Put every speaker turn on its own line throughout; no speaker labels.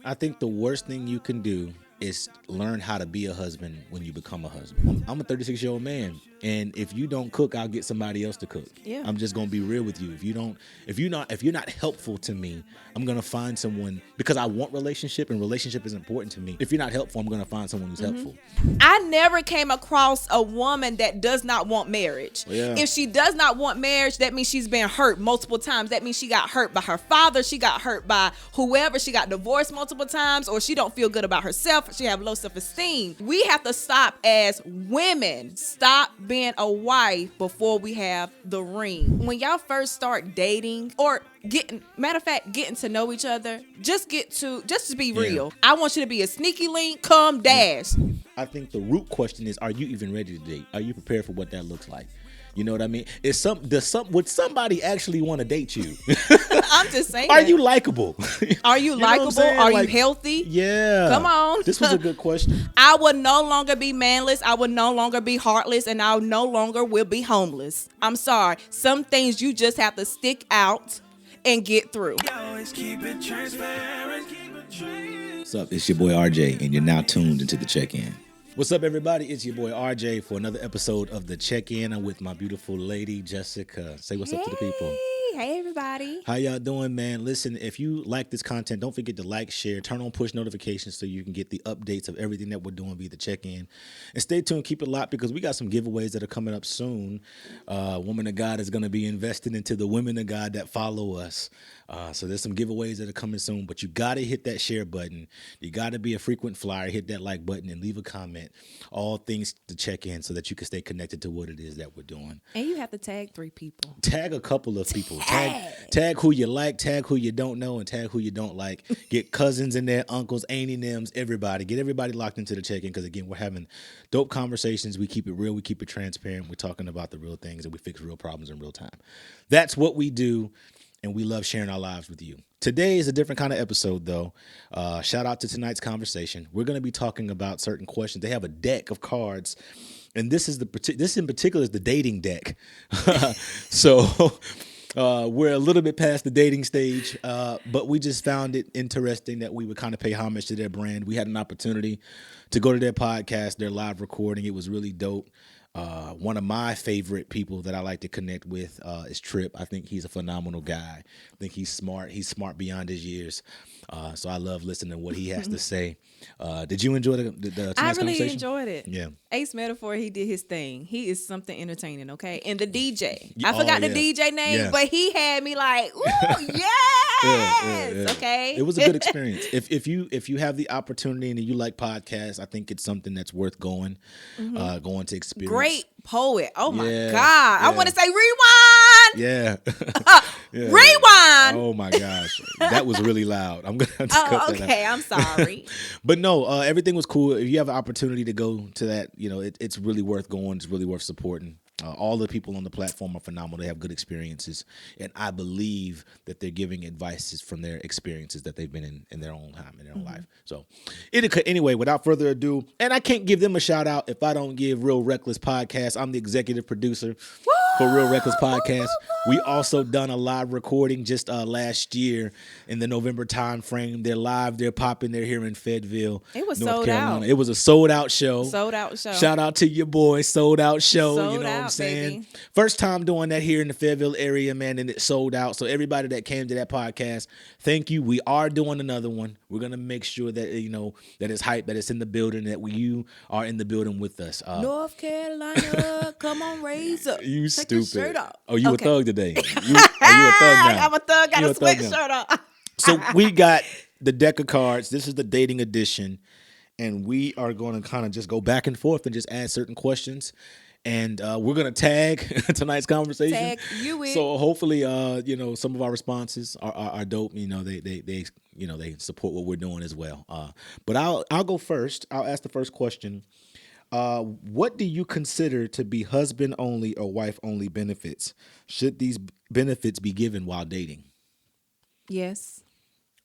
I think the worst thing you can do is learn how to be a husband when you become a husband. I'm a 36-year-old man, and if you don't cook, I'll get somebody else to cook.
Yeah.
I'm just gonna be real with you. If you're not helpful to me, I'm gonna find someone because I want relationship, and relationship is important to me. If you're not helpful, I'm gonna find someone who's helpful.
I never came across a woman that does not want marriage.
Yeah.
If she does not want marriage, that means she's been hurt multiple times. That means she got hurt by her father. She got hurt by whoever. She got divorced multiple times, or she don't feel good about herself. She have low self-esteem. We have to stop as women. Stop being a wife before we have the ring. When y'all first start dating or getting to know each other, just to be real. I want you to be a sneaky link, come dash.
I think the root question is: are you even ready to date? Are you prepared for what that looks like? You know what I mean? Would somebody actually want to date you?
I'm just saying.
Are you likable?
Are you
know what I'm
likable?
saying?
Are
Like,
you healthy?
Yeah.
Come on.
This was a good question.
I would no longer be manless. I would no longer be heartless, and I no longer will be homeless. I'm sorry. Some things you just have to stick out and get through.
What's up? It's your boy RJ, and you're now tuned into the check-in. What's up, everybody? It's your boy RJ for another episode of the check-in. I'm with my beautiful lady, Jessica. Say what's up to the people.
Hey, everybody.
How y'all doing, man? Listen, if you like this content, don't forget to like, share, turn on push notifications so you can get the updates of everything that we're doing via the check-in. And stay tuned, keep it locked, because we got some giveaways that are coming up soon. Woman of God is going to be investing into the women of God that follow us. So there's some giveaways that are coming soon, but you got to hit that share button. You got to be a frequent flyer, hit that like button, and leave a comment. All things to check in so that you can stay connected to what it is that we're doing.
And you have to tag 3 people.
Tag a couple of people. Tag who you like, tag who you don't know, and tag who you don't like. Get cousins in there, uncles, auntie, nims, everybody. Get everybody locked into the check-in because, again, we're having dope conversations. We keep it real. We keep it transparent. We're talking about the real things, and we fix real problems in real time. That's what we do, and we love sharing our lives with you. Today is a different kind of episode, though. Shout out to tonight's conversation. We're going to be talking about certain questions. They have a deck of cards, and this in particular is the dating deck. So we're a little bit past the dating stage, but we just found it interesting that we would kind of pay homage to their brand. We had an opportunity to go to their podcast, their live recording. It was really dope. One of my favorite people that I like to connect with is Trip. I think he's a phenomenal guy. I think he's smart. He's smart beyond his years. So I love listening to what he has to say. Did you enjoy the tonight's
I really
conversation?
enjoyed it.
Yeah.
Ace Metaphor, he did his thing. He is something entertaining, okay? And the DJ. I
Oh,
forgot
yeah.
the DJ name,
Yeah.
but he had me like, ooh, yes!
Yeah.
Okay?
It was a good experience. If you have the opportunity and you like podcasts, I think it's something that's worth going to experience.
Great poet. Oh, my
Yeah,
God. I
yeah.
want to say rewind!
Yeah. Yeah.
Rewind!
Oh my gosh, that was really loud. I'm gonna have to cut that out.
Okay, I'm sorry.
But no, everything was cool. If you have an opportunity to go to that, it's really worth going. It's really worth supporting. All the people on the platform are phenomenal. They have good experiences, and I believe that they're giving advices from their experiences that they've been in their own time, in their own life. So, anyway, without further ado, and I can't give them a shout out if I don't give Real Reckless Podcast. I'm the executive producer for Real Reckless Podcast. We also done a live recording just last year in the November time frame. They're live, they're popping. They're here in Fayetteville,
It was
North
sold
Carolina.
out.
It was a sold out show.
Sold out show.
Shout out to your boy, sold out show.
Sold
you know what I'm
out,
saying?
baby.
First time doing that here in the Fayetteville area, man, and it sold out. So everybody that came to that podcast, thank you. We are doing another one. We're gonna make sure that that it's hype, that it's in the building, that you are in the building with us.
North Carolina, come on, raise up.
You
Take
stupid.
your shirt off.
Oh, you
Okay.
a thug today? Are you a thug now?
I'm a thug, got
You
a
thug now.
sweatshirt on.
So we got the deck of cards. This is the dating edition, and we are going to kind of just go back and forth and just ask certain questions. And we're going to tag tonight's conversation.
Tag you in.
So hopefully, some of our responses are dope. They support what we're doing as well. But I'll go first. I'll ask the first question. What do you consider to be husband only or wife only benefits? Should these benefits be given while dating?
Yes.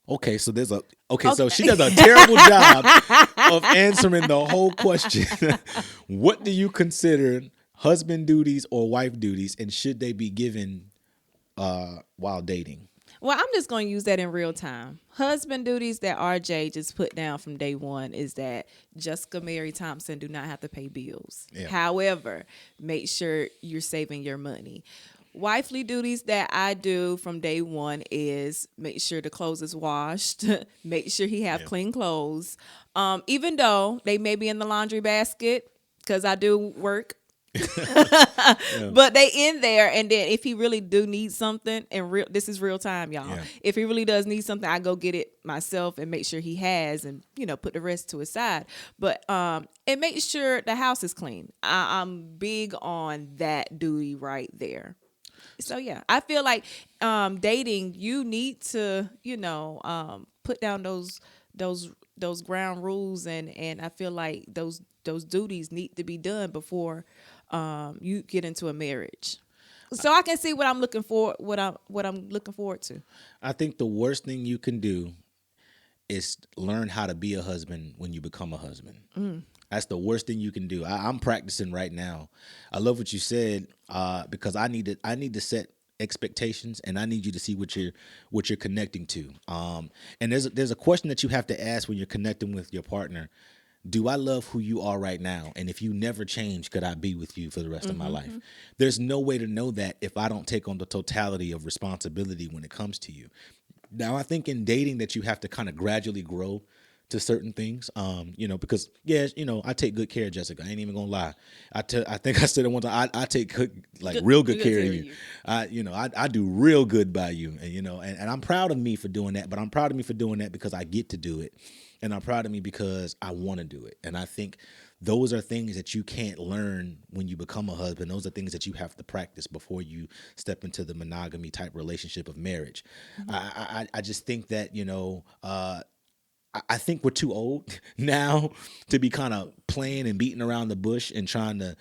Okay, so so she does a terrible job of answering the whole question. What do you consider husband duties or wife duties, and should they be given while dating?
Well, I'm just going to use that in real time. Husband duties that RJ just put down from day one is that Jessica Mary Thompson do not have to pay bills.
Yeah.
However, make sure you're saving your money. Wifely duties that I do from day one is make sure the clothes is washed, make sure he have
Yeah.
clean clothes. Even though they may be in the laundry basket, because I do work,
Yeah.
but they in there, and then if he really do need something, and this is real time, y'all.
Yeah.
If he really does need something, I go get it myself and make sure he has, and put the rest to his side. But and make sure the house is clean. I'm big on that duty right there. So yeah, I feel like dating, you need to put down those ground rules, and I feel like those duties need to be done before you get into a marriage. So I can see what I'm looking for, what I'm looking forward to.
I think the worst thing you can do is learn how to be a husband when you become a husband. That's the worst thing you can do. I'm practicing right now. I love what you said because I need to set expectations, and I need you to see what you're connecting to. And there's a question that you have to ask when you're connecting with your partner. Do I love who you are right now? And if you never change, could I be with you for the rest of my life? There's no way to know that if I don't take on the totality of responsibility when it comes to you. Now, I think in dating that you have to kind of gradually grow to certain things, because I take good care of Jessica. I ain't even gonna lie. I think I said it one time. I take real good care of you. I do real good by you, and I'm proud of me for doing that. But I'm proud of me for doing that because I get to do it, and I'm proud of me because I want to do it. And I think those are things that you can't learn when you become a husband. Those are things that you have to practice before you step into the monogamy type relationship of marriage. I just think that I think we're too old now to be kind of playing and beating around the bush and trying to,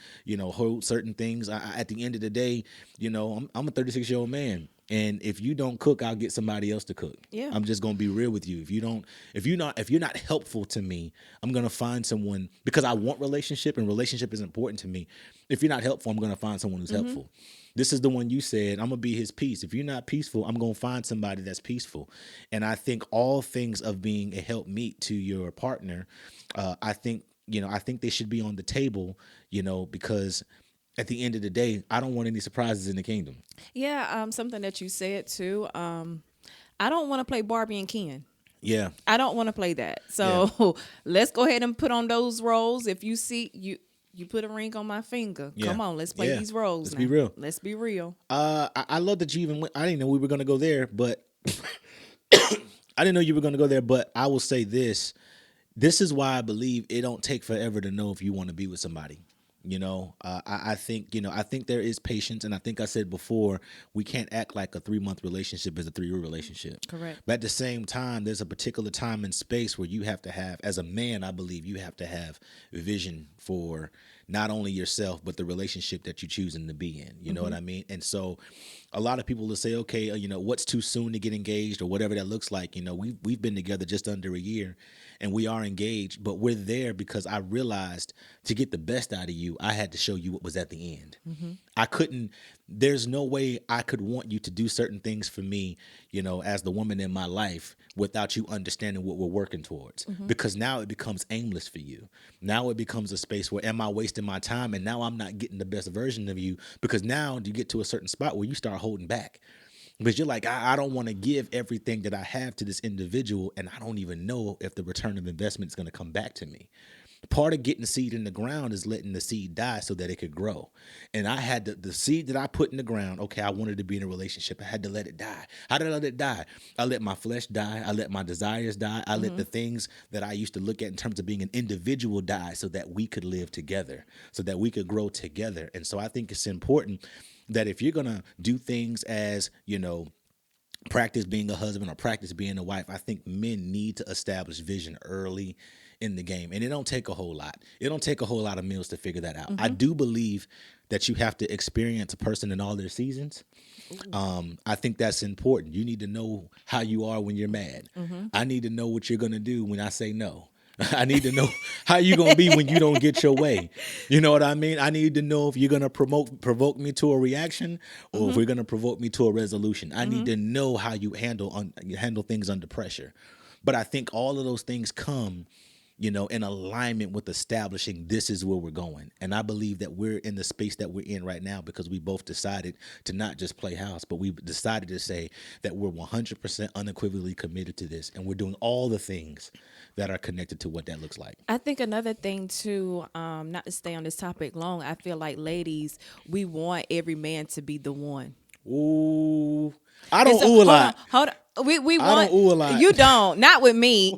hold certain things. At the end of the day, I'm a 36-year-old man. And if you don't cook, I'll get somebody else to cook.
Yeah.
I'm just gonna be real with you. If you're not helpful to me, I'm gonna find someone, because I want relationship and relationship is important to me. If you're not helpful, I'm gonna find someone who's helpful. This is the one you said, I'm gonna be his peace. If you're not peaceful, I'm gonna find somebody that's peaceful. And I think all things of being a helpmeet to your partner, I think they should be on the table, because at the end of the day, I don't want any surprises in the kingdom.
Yeah, something that you said too. I don't want to play Barbie and Ken.
Yeah.
I don't want to play that. So let's go ahead and put on those roles. If you see you put a ring on my finger.
Yeah.
Come on, let's play these roles.
Let's
now.
be real.
Let's be real.
I love that you even went. I didn't know we were gonna go there, but I didn't know you were gonna go there. But I will say this: this is why I believe it don't take forever to know if you want to be with somebody. I think there is patience, and I think I said before, we can't act like a 3-month relationship is a 3-year relationship.
Correct.
But at the same time, there's a particular time and space where you have to have, as a man, I believe you have to have vision for not only yourself but the relationship that you're choosing to be in. You know what I mean? And so, a lot of people will say, okay, what's too soon to get engaged or whatever that looks like. We've been together just under a year, and we are engaged, but we're there because I realized to get the best out of you, I had to show you what was at the end. I couldn't, there's no way I could want you to do certain things for me, as the woman in my life without you understanding what we're working towards. Because now it becomes aimless for you. Now it becomes a space where am I wasting my time? And now I'm not getting the best version of you, because now you get to a certain spot where you start holding back. Because you're like, I don't want to give everything that I have to this individual, and I don't even know if the return of investment is going to come back to me. Part of getting seed in the ground is letting the seed die so that it could grow. And I had the seed that I put in the ground. Okay, I wanted to be in a relationship. I had to let it die. How did I let it die? I let my flesh die. I let my desires die. I let the things that I used to look at in terms of being an individual die so that we could live together, so that we could grow together. And so I think it's important that if you're going to do things as, practice being a husband or practice being a wife, I think men need to establish vision early in the game. And it don't take a whole lot. It don't take a whole lot of meals to figure that out. I do believe that you have to experience a person in all their seasons. I think that's important. You need to know how you are when you're mad. I need to know what you're going to do when I say no. I need to know how you gonna be when you don't get your way. You know what I mean? I need to know if you're gonna provoke me to a reaction, or if we're gonna provoke me to a resolution. I need to know how you handle things under pressure. But I think all of those things come, in alignment with establishing this is where we're going. And I believe that we're in the space that we're in right now because we both decided to not just play house, but we've decided to say that we're 100% unequivocally committed to this, and we're doing all the things that are connected to what that looks like.
I think another thing too, not to stay on this topic long, I feel like ladies, we want every man to be the one.
Ooh, I don't ooh a lot.
Hold on. We
I
want
don't ooh a lot.
You don't, not with me.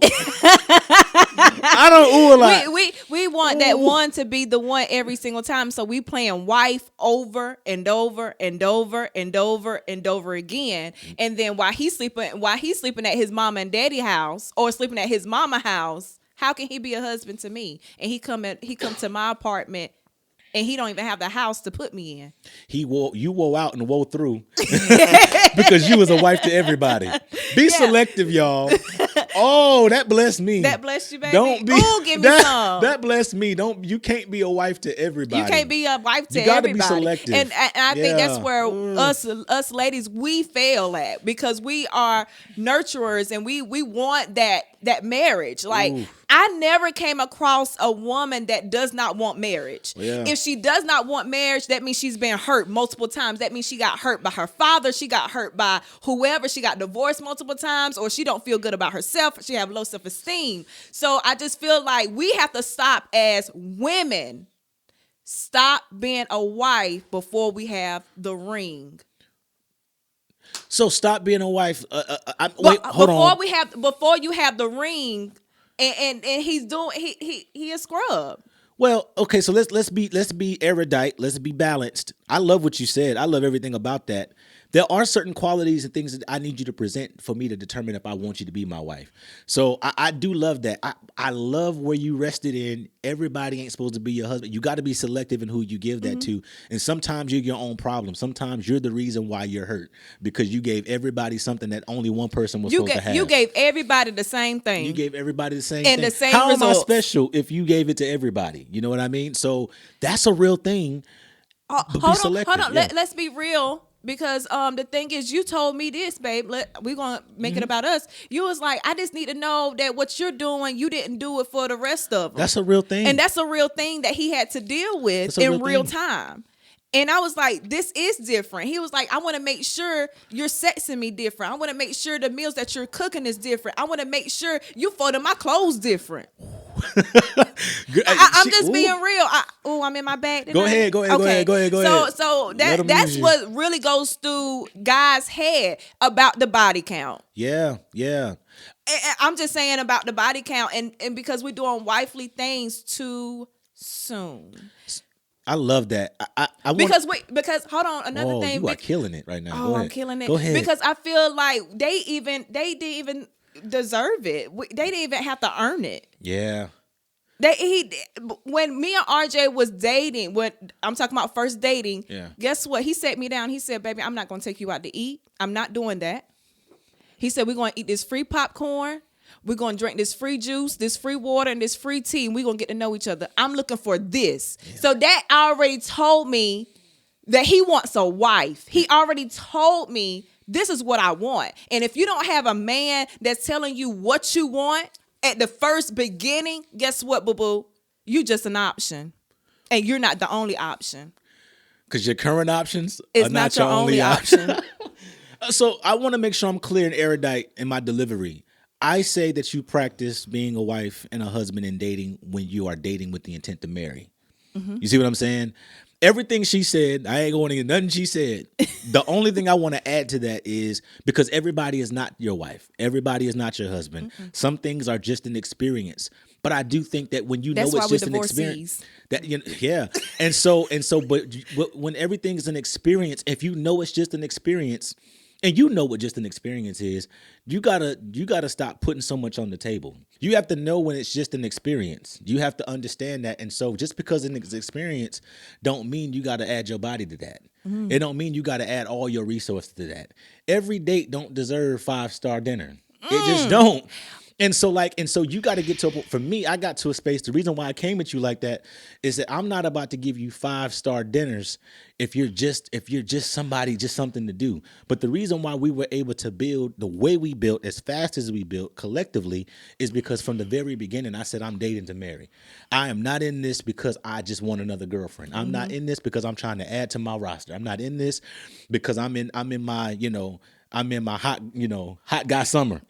I don't ooh a lot.
We want that one to be the one every single time. So we playing wife over and over and over and over and over again. And then while he's sleeping at his mama and daddy house or sleeping at his mama house, how can he be a husband to me? And he come to my apartment and he don't even have the house to put me in.
You wore out and wore through because you was a wife to everybody. Be selective, y'all. Oh, that blessed me.
That blessed you, baby.
Don't be.
Ooh, give me some.
That blessed me. You can't be a wife to everybody.
You can't be a wife to
you gotta
everybody.
Be selective.
And I think that's where us ladies, we fail at, because we are nurturers and we want that marriage. Like, ooh. I never came across a woman that does not want marriage.
Yeah.
If she does not want marriage, that means she's been hurt multiple times. That means she got hurt by her father. She got hurt by whoever. She got divorced multiple times, or she don't feel good about herself. She have low self-esteem. So I just feel like we have to stop as women. Stop being a wife before we have the ring.
So stop being a wife. Wait, hold on.
Before you have the ring, and he's doing he a scrub.
Well, okay, so let's be erudite. Let's be balanced. I love what you said. I love everything about that. There are certain qualities and things that I need you to present for me to determine if I want you to be my wife. So I do love that. I love where you rested in everybody ain't supposed to be your husband. You got to be selective in who you give that to. And sometimes you're your own problem. Sometimes you're the reason why you're hurt, because you gave everybody something that only one person was supposed to have.
You gave everybody the same thing.
You gave everybody the same
and
thing.
The same
How
results.
Am I special if you gave it to everybody? You know what I mean? So that's a real thing.
Hold on. Yeah. Let's be real. Because the thing is, you told me this, babe. We're going to make it about us. You was like, I just need to know that what you're doing, you didn't do it for the rest of them.
That's a real thing.
And that's a real thing that he had to deal with in real time. And I was like, this is different. He was like, I want to make sure you're sexing me different. I want to make sure the meals that you're cooking is different. I want to make sure you folding my clothes different. I'm just being real. I'm in my bag tonight.
Go ahead.
So that's what really goes through guys' head about the body count.
Yeah.
And I'm just saying about the body count, and because we're doing wifely things too soon.
I love that.
Because hold on, another thing.
You are killing it right now.
Oh,
Go ahead.
I'm killing it.
Go ahead.
Because I feel like they didn't even deserve it. They didn't even have to earn it.
Yeah.
When me and RJ was dating, when I'm talking about first dating,
yeah.
Guess what? He sat me down. He said, "Baby, I'm not going to take you out to eat. I'm not doing that." He said, "We're going to eat this free popcorn. We're going to drink this free juice, this free water, and this free tea, and we're going to get to know each other. I'm looking for this." Yeah. So that already told me that he wants a wife. He already told me this is what I want. And if you don't have a man that's telling you what you want at the first beginning, guess what, boo-boo? You just an option. And you're not the only option.
Because your current options
are
not your only option. So I want to make sure I'm clear and erudite in my delivery. I say that you practice being a wife and a husband in dating when you are dating with the intent to marry. Mm-hmm. You see what I'm saying? Everything she said, I ain't going to get nothing she said. The only thing I want to add to that is because everybody is not your wife. Everybody is not your husband. Mm-hmm. Some things are just an experience. But I do think that when you know it's just an experience, that yeah. And so, but when everything is an experience, if you know it's just an experience, and you know what just an experience is, you gotta stop putting so much on the table. You have to know when it's just an experience. You have to understand that. And so just because it's an experience don't mean you gotta add your body to that. Mm. It don't mean you gotta add all your resources to that. Every date don't deserve 5-star dinner. It just don't. And so you got to get to a point. For me, I got to a space. The reason why I came at you like that is that I'm not about to give you 5-star dinners if you're just somebody, just something to do. But the reason why we were able to build the way we built as fast as we built collectively is because from the very beginning, I said I'm dating to marry. I am not in this because I just want another girlfriend. I'm not in this because I'm trying to add to my roster. I'm not in this because I'm in my, I'm in my hot guy summer.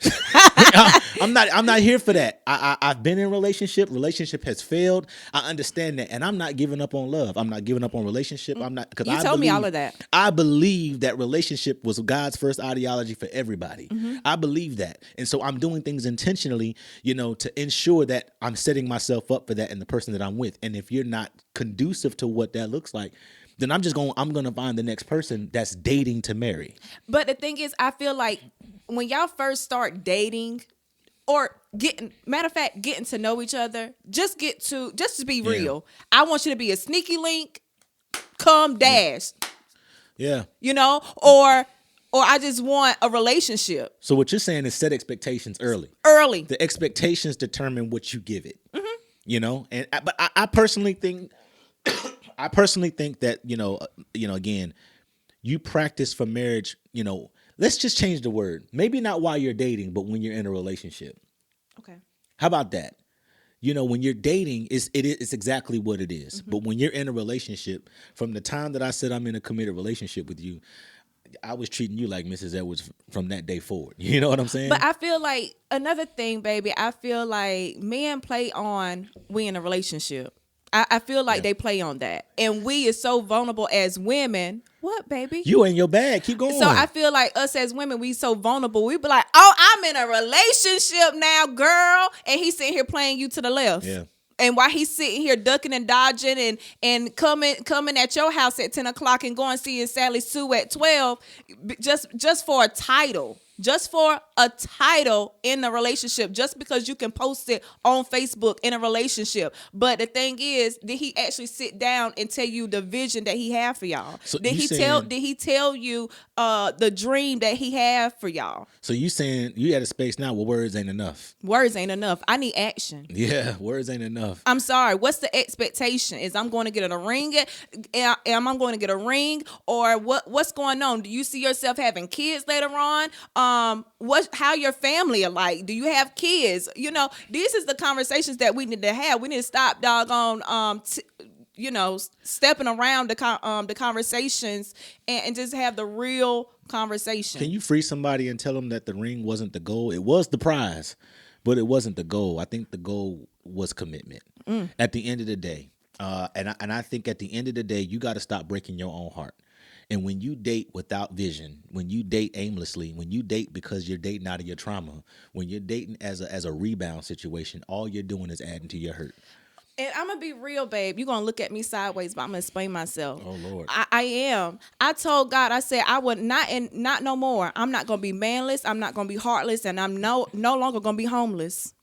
I'm not here for that. I've been in relationship. Relationship has failed. I understand that, and I'm not giving up on love. I'm not giving up on relationship. I'm not, because
You told me all of that.
I believe that relationship was God's first ideology for everybody. I believe that, and so I'm doing things intentionally, to ensure that I'm setting myself up for that and the person that I'm with. And if you're not conducive to what that looks like, then I'm gonna find the next person that's dating to marry.
But the thing is, I feel like when y'all first start dating or getting to know each other, just to be real. I want you to be a sneaky link, come dash.
Yeah.
Or I just want a relationship.
So what you're saying is set expectations early.
Early.
The expectations determine what you give it. But I personally think that, again, you practice for marriage, let's just change the word. Maybe not while you're dating, but when you're in a relationship.
Okay.
How about that? When you're dating, it's exactly what it is. But when you're in a relationship, from the time that I said I'm in a committed relationship with you, I was treating you like Mrs. Edwards from that day forward. You know what I'm saying?
But I feel like another thing, baby, I feel like men play on we in a relationship. I feel like they play on that. And we is so vulnerable as women. What, baby?
You in your bag. Keep going.
So I feel like us as women, we so vulnerable. We be like, oh, I'm in a relationship now, girl. And he's sitting here playing you to the left.
Yeah.
And while he's sitting here ducking and dodging and coming at your house at 10 o'clock and going seeing Sally Sue at 12, just for a title. Just for a title in the relationship, just because you can post it on Facebook in a relationship. But the thing is, did he actually sit down and tell you the vision that he had for y'all?
So
did he tell you the dream that he had for y'all? So
you saying you at a space now where words ain't enough?
Words ain't enough. I need action.
Yeah, words ain't enough.
I'm sorry. What's the expectation? Is I'm going to get a ring? Am I going to get a ring? Or what's going on? Do you see yourself having kids later on? How your family are like? Do you have kids? These is the conversations that we need to have. We need to stop doggone stepping around the conversations and just have the real conversation.
Can you free somebody and tell them that the ring wasn't the goal? It was the prize, but it wasn't the goal. I think the goal was commitment. At the end of the day, and I think at the end of the day, you got to stop breaking your own heart. And when you date without vision, when you date aimlessly, when you date because you're dating out of your trauma, when you're dating as a rebound situation, all you're doing is adding to your hurt.
And I'm going to be real, babe. You're going to look at me sideways, but I'm going to explain myself.
Oh, Lord.
I am. I told God, I said, I would not no more. I'm not going to be manless. I'm not going to be heartless. And I'm no longer going to be homeless.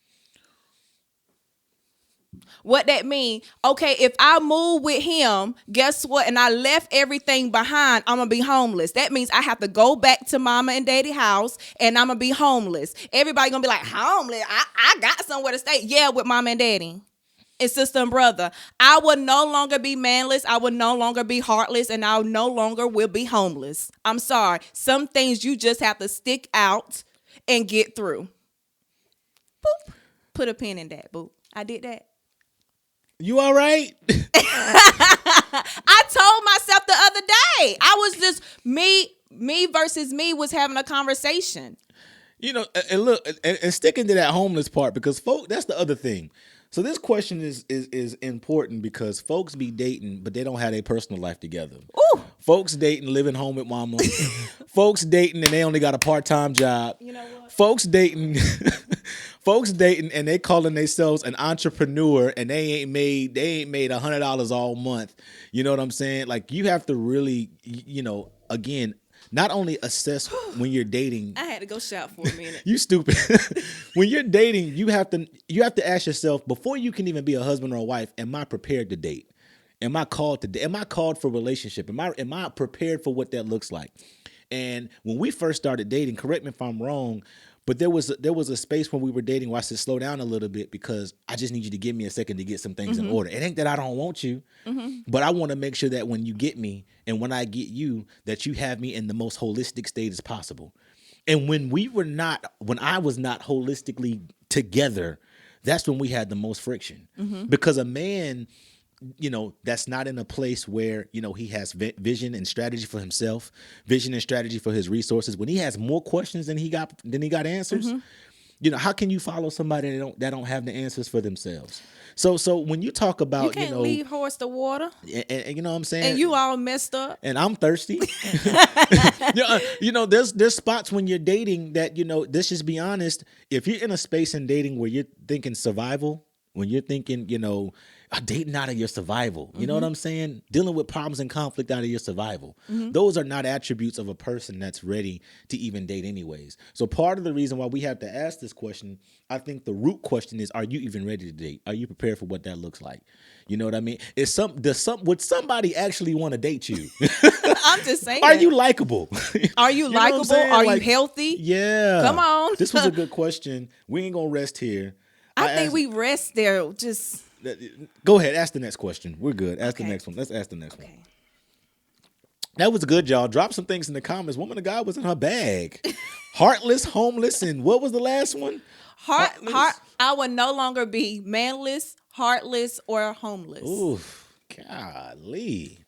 What that mean? Okay, if I move with him, guess what? And I left everything behind, I'm going to be homeless. That means I have to go back to mama and daddy house and I'm going to be homeless. Everybody going to be like, homeless? I got somewhere to stay. Yeah, with mama and daddy and sister and brother. I will no longer be manless. I will no longer be heartless. And I no longer will be homeless. I'm sorry. Some things you just have to stick out and get through. Boop. Put a pin in that, boo. I did that.
You all right?
I told myself the other day. I was just me versus me was having a conversation.
And look, and sticking to that homeless part, because that's the other thing. So this question is important because folks be dating, but they don't have their personal life together.
Ooh.
Folks dating, living home with mama. Folks dating and they only got a part-time job.
You know what?
Folks dating and they calling themselves an entrepreneur and they ain't made $100 all month. You know what I'm saying? Like, you have to really, again, not only assess when you're dating.
I had to go shop for a minute.
You stupid. When you're dating, you have to ask yourself, before you can even be a husband or a wife, am I prepared to date? Am I called to date? Am I called for relationship? Am I prepared for what that looks like? And when we first started dating, correct me if I'm wrong, But there was a space when we were dating where I said, slow down a little bit because I just need you to give me a second to get some things in order. It ain't that I don't want you, but I want to make sure that when you get me and when I get you, that you have me in the most holistic state as possible. And when I was not holistically together, that's when we had the most friction. Because a man, that's not in a place where, he has vision and strategy for himself, vision and strategy for his resources. When he has more questions than he got answers, how can you follow somebody that don't have the answers for themselves? So when you talk about,
You can't leave horse to water,
and you know what I'm saying?
and you all messed up.
And I'm thirsty. There's spots when you're dating that, let's just be honest. If you're in a space in dating where you're thinking survival, when you're thinking, dating out of your survival, you know what I'm saying? Dealing with problems and conflict out of your survival. Those are not attributes of a person that's ready to even date anyways. So part of the reason why we have to ask this question, I think the root question is, are you even ready to date? Are you prepared for what that looks like? You know what I mean? Would somebody actually want to date you?
I'm just saying.
Are you likable?
Are you likable? Are you healthy?
Yeah.
Come on.
This was a good question. We ain't gonna rest here.
I think we rest there. Just
go ahead. Ask the next question. We're good. Ask the next one. Let's ask the next one. That was good, y'all. Drop some things in the comments. Woman of God was in her bag. Heartless, homeless, and what was the last one?
Heart. I would no longer be manless, heartless, or homeless.
Ooh, golly.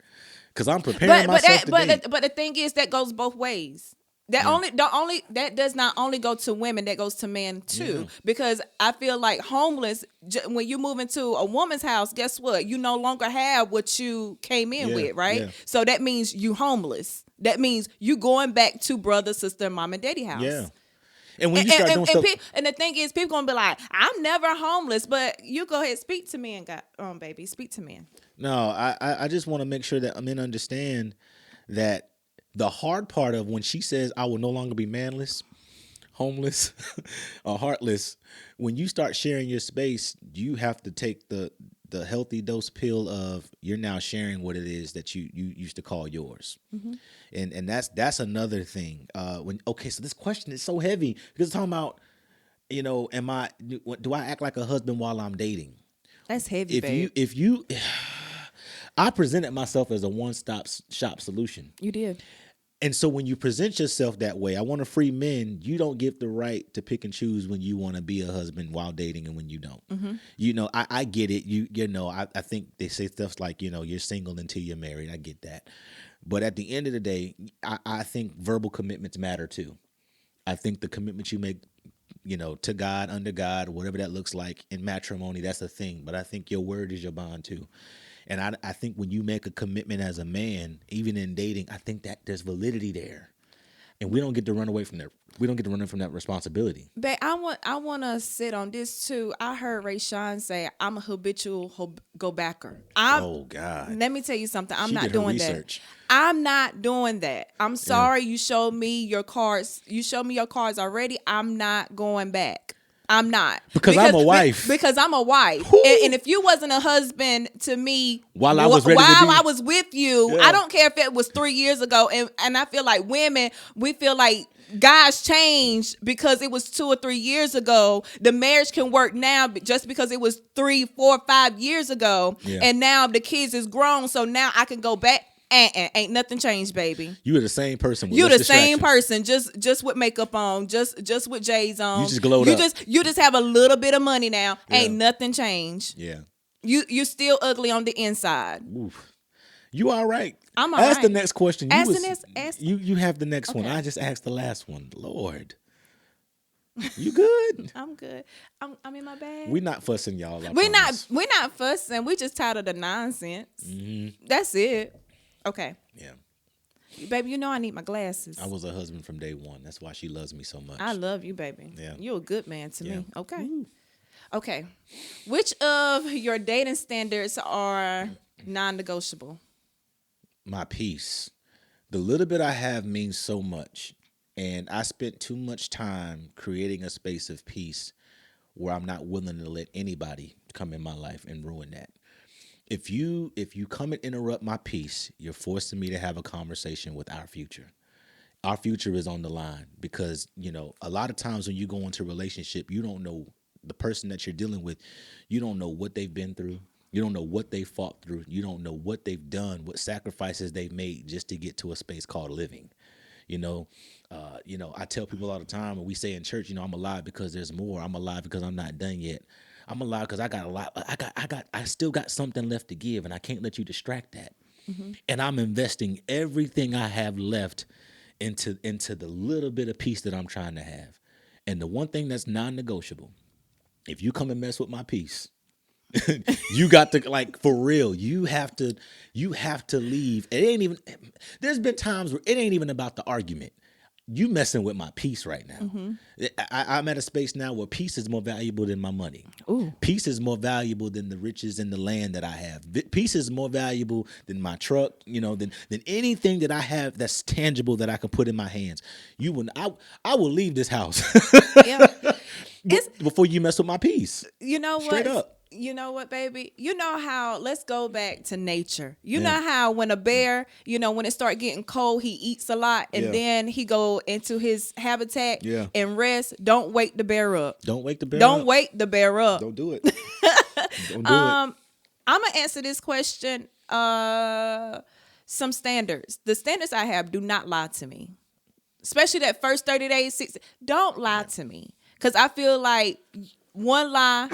Because I'm preparing myself to date.
But the thing is, that goes both ways. That does not only go to women, that goes to men too. Yeah. Because I feel like homeless, when you move into a woman's house, guess what? You no longer have what you came in with, right? Yeah. So that means you homeless. That means you going back to brother, sister, mom, and daddy house.
Yeah. And when you start doing stuff,
and the thing is, people gonna be like, "I'm never homeless," but you go ahead, speak to me, and baby, speak to me.
No, I just want to make sure that men understand that the hard part of when she says, "I will no longer be manless, homeless, or heartless," when you start sharing your space, you have to take the healthy dose pill of you're now sharing what it is that you used to call yours. And that's another thing. So this question is so heavy because it's talking about, do I act like a husband while I'm dating?
That's heavy, babe.
I presented myself as a one-stop shop solution.
You did.
And so when you present yourself that way, I want to free men. You don't get the right to pick and choose when you want to be a husband while dating and when you don't. I get it. I think they say stuff like, you're single until you're married. I get that. But at the end of the day, I think verbal commitments matter too. I think the commitment you make, to God, under God, whatever that looks like in matrimony, that's a thing. But I think your word is your bond too. And I think when you make a commitment as a man, even in dating, I think that there's validity there. And we don't get to run away from that. We don't get to run from that responsibility.
But I want to sit on this too. I heard Ray Sean say, "I'm a habitual go-backer."
Oh God!
Let me tell you something. I'm not doing that. I'm not doing that. I'm sorry. You showed me your cards. You showed me your cards already. I'm not going back. I'm not.
Because I'm a wife.
Because I'm a wife. And if you wasn't a husband to me
while I was
with you, I don't care if it was 3 years ago. And I feel like women, we feel like guys change because it was 2 or 3 years ago. The marriage can work now just because it was 3, 4, 5 years ago. Yeah. And now the kids is grown. So now I can go back. Ain't nothing changed, baby.
You are the same person.
You the same person, just with makeup on, just with J's on.
You just glowed up.
You just have a little bit of money now. Yeah. Ain't nothing changed.
Yeah.
You still ugly on the inside.
Oof. You all right?
I'm all right.
Ask the next question.
Ask
you have the next one. I just asked the last one. Lord. You good?
I'm good. I'm in my bag.
We're not fussing, y'all.
We're not fussing. We just tired of the nonsense. That's it. Okay.
Yeah.
Baby, I need my glasses.
I was a husband from day one. That's why she loves me so much.
I love you, baby.
Yeah.
You're a good man to me. Okay. Ooh. Okay. Which of your dating standards are non-negotiable?
My peace. The little bit I have means so much. And I spent too much time creating a space of peace where I'm not willing to let anybody come in my life and ruin that. If you come and interrupt my peace, you're forcing me to have a conversation with our future. our future is on the line because, a lot of times when you go into a relationship, you don't know the person that you're dealing with. You don't know what they've been through. You don't know what they fought through. You don't know what they've done, what sacrifices they've made just to get to a space called living. I tell people all the time, and we say in church, I'm alive because there's more. I'm alive because I'm not done yet. I'm alive because I got a lot. I still got something left to give, and I can't let you distract that. Mm-hmm. And I'm investing everything I have left into the little bit of peace that I'm trying to have. And the one thing that's non-negotiable, if you come and mess with my peace, you got to, like, for real, you have to leave. It ain't even, there's been times where it ain't even about the argument. You messing with my peace right now. Mm-hmm. I'm at a space now where peace is more valuable than my money. Ooh. Peace is more valuable than the riches and the land that I have. Peace is more valuable than my truck, than anything that I have that's tangible that I can put in my hands. I will leave this house. Yeah. Before you mess with my peace.
You know what?
Straight up.
You know what, baby? You know how, let's go back to nature. You know how when a bear, when it start getting cold, he eats a lot and then he go into his habitat and rest. Don't wake the bear up.
Don't wake the bear up.
Don't wake the bear up.
Don't do it. Don't do it.
I'm going to answer this question. Some standards. The standards I have do not lie to me. Especially that first 30 days, 60. Don't lie to me. Because I feel like one lie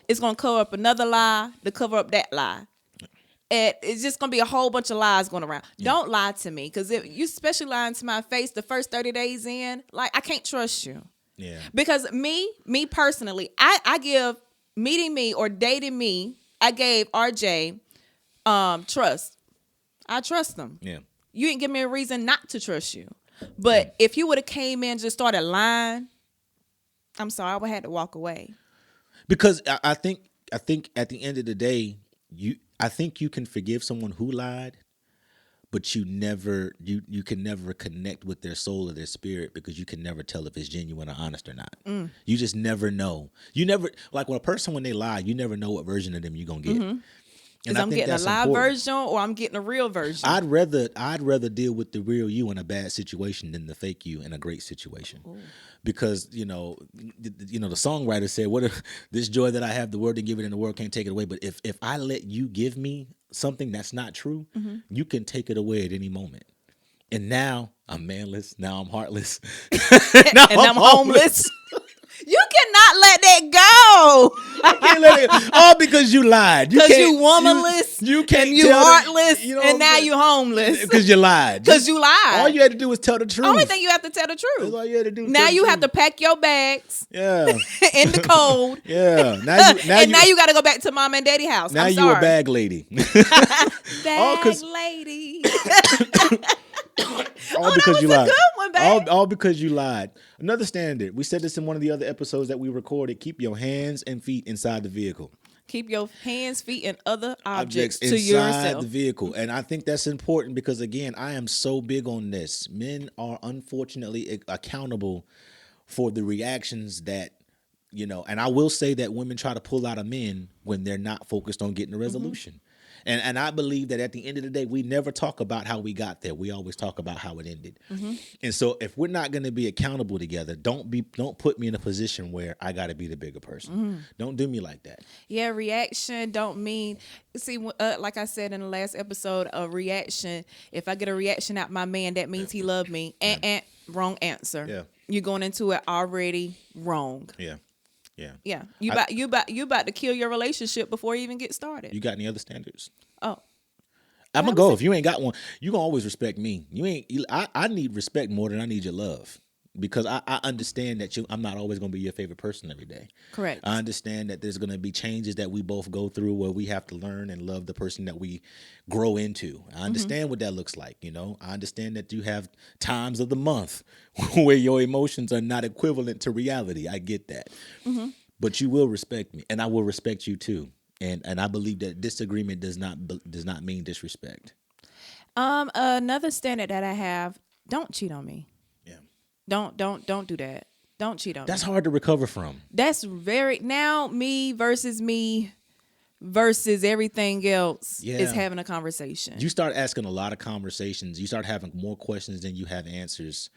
is going to cover up another lie to cover up that lie. And it's just going to be a whole bunch of lies going around. Yeah. Don't lie to me. Because if you especially lying to my face the first 30 days in, like, I can't trust you.
Yeah.
Because me personally, I give meeting me or dating me, I gave RJ trust. I trust them.
Yeah.
You didn't give me a reason not to trust you. But if you would have came in and just started lying, I'm sorry, I would have had to walk away.
Because I think at the end of the day, I think you can forgive someone who lied, but you can never connect with their soul or their spirit because you can never tell if it's genuine or honest or not. Mm. You just never know. You never, like, when a person, when they lie, you never know what version of them you're gonna get. Mm-hmm.
Because I'm getting a live version or I'm getting a real version.
I'd rather deal with the real you in a bad situation than the fake you in a great situation. Ooh. Because the songwriter said, "What if this joy that I have, the world didn't give it, and the world can't take it away." But if I let you give me something that's not true, mm-hmm. you can take it away at any moment. And now I'm manless. Now I'm heartless.
Now I'm homeless. You cannot let that go.
I can't let it, all because you lied.
Because you womanless.
You can't.
And you heartless. And now you homeless.
Because you lied.
Because you lied.
All you had to do was tell the truth.
Only thing you have to tell the truth.
That's all you had to do.
Now you have to pack your bags.
Yeah.
In the cold.
Yeah.
Now you got to go back to mom and daddy house.
Now you a bag lady.
Bag lady.
All because you lied.
Good one, babe.
All because you lied. Another standard. We said this in one of the other episodes that we recorded. Keep your hands and feet inside the vehicle.
Keep your hands, feet, and other objects to
inside
yourself.
The vehicle. And I think that's important because, again, I am so big on this. Men are unfortunately accountable for the reactions that, and I will say that women try to pull out of men when they're not focused on getting a resolution. Mm-hmm. And I believe that at the end of the day, we never talk about how we got there. We always talk about how it ended. Mm-hmm. And so if we're not going to be accountable together, don't put me in a position where I got to be the bigger person. Mm-hmm. Don't do me like that.
Yeah, reaction don't mean, see, like I said in the last episode, a reaction, if I get a reaction out my man, that means he loved me. Wrong answer. Yeah. You're going into it already wrong.
Yeah.
Yeah. You about to kill your relationship before you even get started.
You got any other standards?
Oh.
I'm gonna go. If you ain't got one, you gonna always respect me. I need respect more than I need your love. Because I understand that I'm not always going to be your favorite person every day.
Correct.
I understand that there's going to be changes that we both go through where we have to learn and love the person that we grow into. I understand what that looks like, I understand that you have times of the month where your emotions are not equivalent to reality. I get that. Mm-hmm. But you will respect me, and I will respect you too. And I believe that disagreement does not mean disrespect.
Another standard that I have, don't cheat on me. Don't do that. Don't cheat on me.
That's hard to recover from.
That's now me versus me versus everything else is
Yeah.
having a conversation.
You start asking a lot of conversations. You start having more questions than you have answers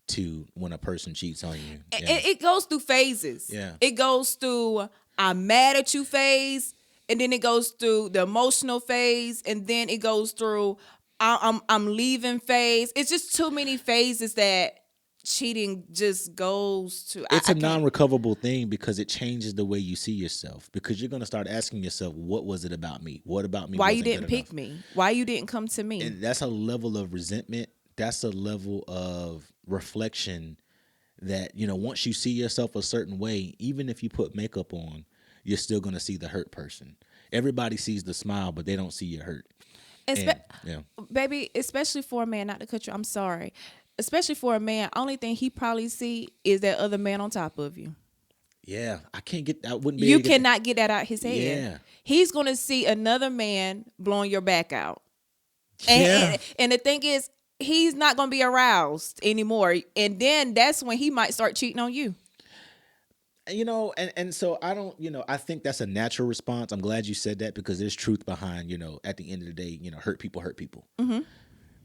to when a person cheats on you. Yeah.
It goes through phases.
Yeah.
It goes through I'm mad at you phase, and then it goes through the emotional phase, and then it goes through I'm leaving phase. It's just too many phases that cheating just goes to.
It's
I
a
can't.
non-recoverable thing because it changes the way you see yourself. Because you're going to start asking yourself, what was it about me? What about me
Why you
wasn't
didn't
good
pick
enough?
me? Why you didn't come to me?
And that's a level of resentment. That's a level of reflection that, once you see yourself a certain way, even if you put makeup on, you're still going to see the hurt person. Everybody sees the smile, but they don't see your hurt. And, yeah.
Baby, especially for a man, not to cut you, I'm sorry. Especially for a man, only thing he probably see is that other man on top of you.
Yeah, I wouldn't be
You
able to get
cannot get that out his head.
Yeah.
He's gonna see another man blowing your back out. And,
Yeah.
and the thing is, he's not gonna be aroused anymore. And then that's when he might start cheating on you.
And so I don't, I think that's a natural response. I'm glad you said that because there's truth behind, at the end of the day, hurt people hurt people.
Mm-hmm.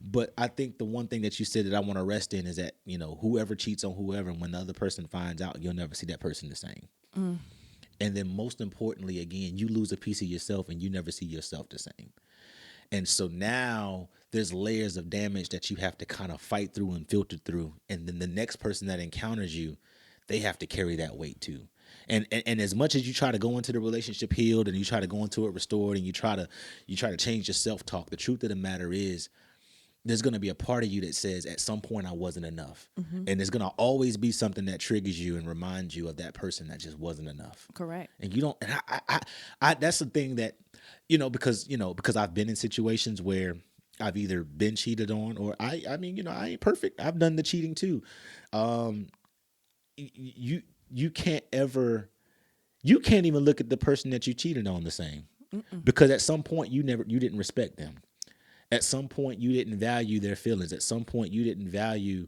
But I think the one thing that you said that I want to rest in is that, whoever cheats on whoever, and when the other person finds out, you'll never see that person the same.
Mm.
And then most importantly, again, you lose a piece of yourself and you never see yourself the same. And so now there's layers of damage that you have to kind of fight through and filter through. And then the next person that encounters you, they have to carry that weight too. And as much as you try to go into the relationship healed and you try to go into it restored and you try to change your self-talk, the truth of the matter is there's going to be a part of you that says at some point I wasn't enough. Mm-hmm. And there's going to always be something that triggers you and reminds you of that person that just wasn't enough.
Correct.
And you don't, and I that's the thing that, because I've been in situations where I've either been cheated on or I ain't perfect. I've done the cheating too. You can't even look at the person that you cheated on the same. Mm-mm. Because at some point you didn't respect them. At some point you didn't value their feelings. At some point you didn't value,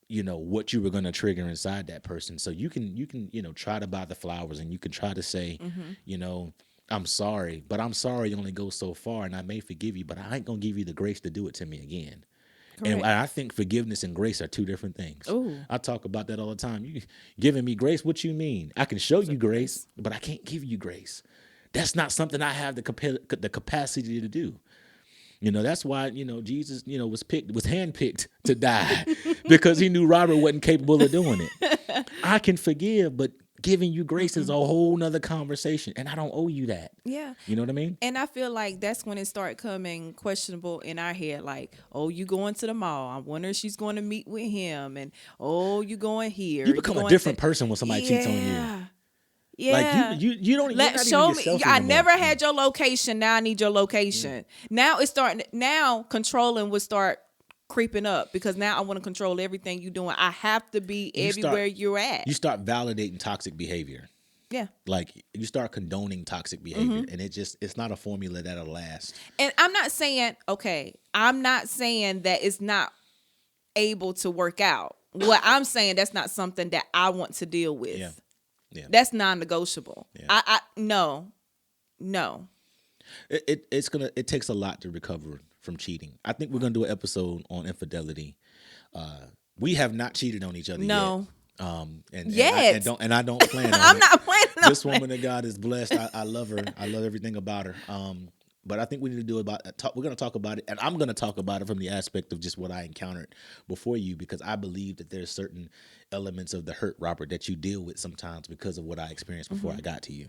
what you were going to trigger inside that person. So you can try to buy the flowers and you can try to say, mm-hmm. I'm sorry, but I'm sorry only goes so far and I may forgive you, but I ain't going to give you the grace to do it to me again. Correct. And I think forgiveness and grace are two different things. Ooh. I talk about that all the time. You giving me grace, what you mean? I can show you grace, but I can't give you grace. That's not something I have the capacity to do. That's why, Jesus, was handpicked to die because he knew Robert wasn't capable of doing it. I can forgive, but giving you grace is a whole nother conversation, and I don't owe you that.
Yeah.
You know what I mean?
And I feel like that's when it started coming questionable in our head, like, oh, you going to the mall. I wonder if she's going to meet with him, and oh, you going here.
You become a different person when somebody cheats on you.
Yeah.
Like you don't
show me. I never
anymore.
had your location. Now I need your location. Now it's starting. Now controlling would start creeping up because now I want to control everything you're doing. I have to be everywhere you're at.
You start validating toxic behavior.
Yeah.
Like you start condoning toxic behavior, and it's not a formula that'll last.
And I'm not saying that it's not able to work out. What I'm saying, that's not something that I want to deal with.
Yeah. Yeah.
That's non-negotiable. Yeah. No.
It takes a lot to recover from cheating. I think we're gonna do an episode on infidelity. We have not cheated on each other yet. And I don't plan on
I'm not planning on
this woman of God is blessed. I love her. I love everything about her. But I think we need to do we're going to talk about it, and I'm going to talk about it from the aspect of just what I encountered before you, because I believe that there's certain elements of the hurt, Robert, that you deal with sometimes because of what I experienced before I got to you.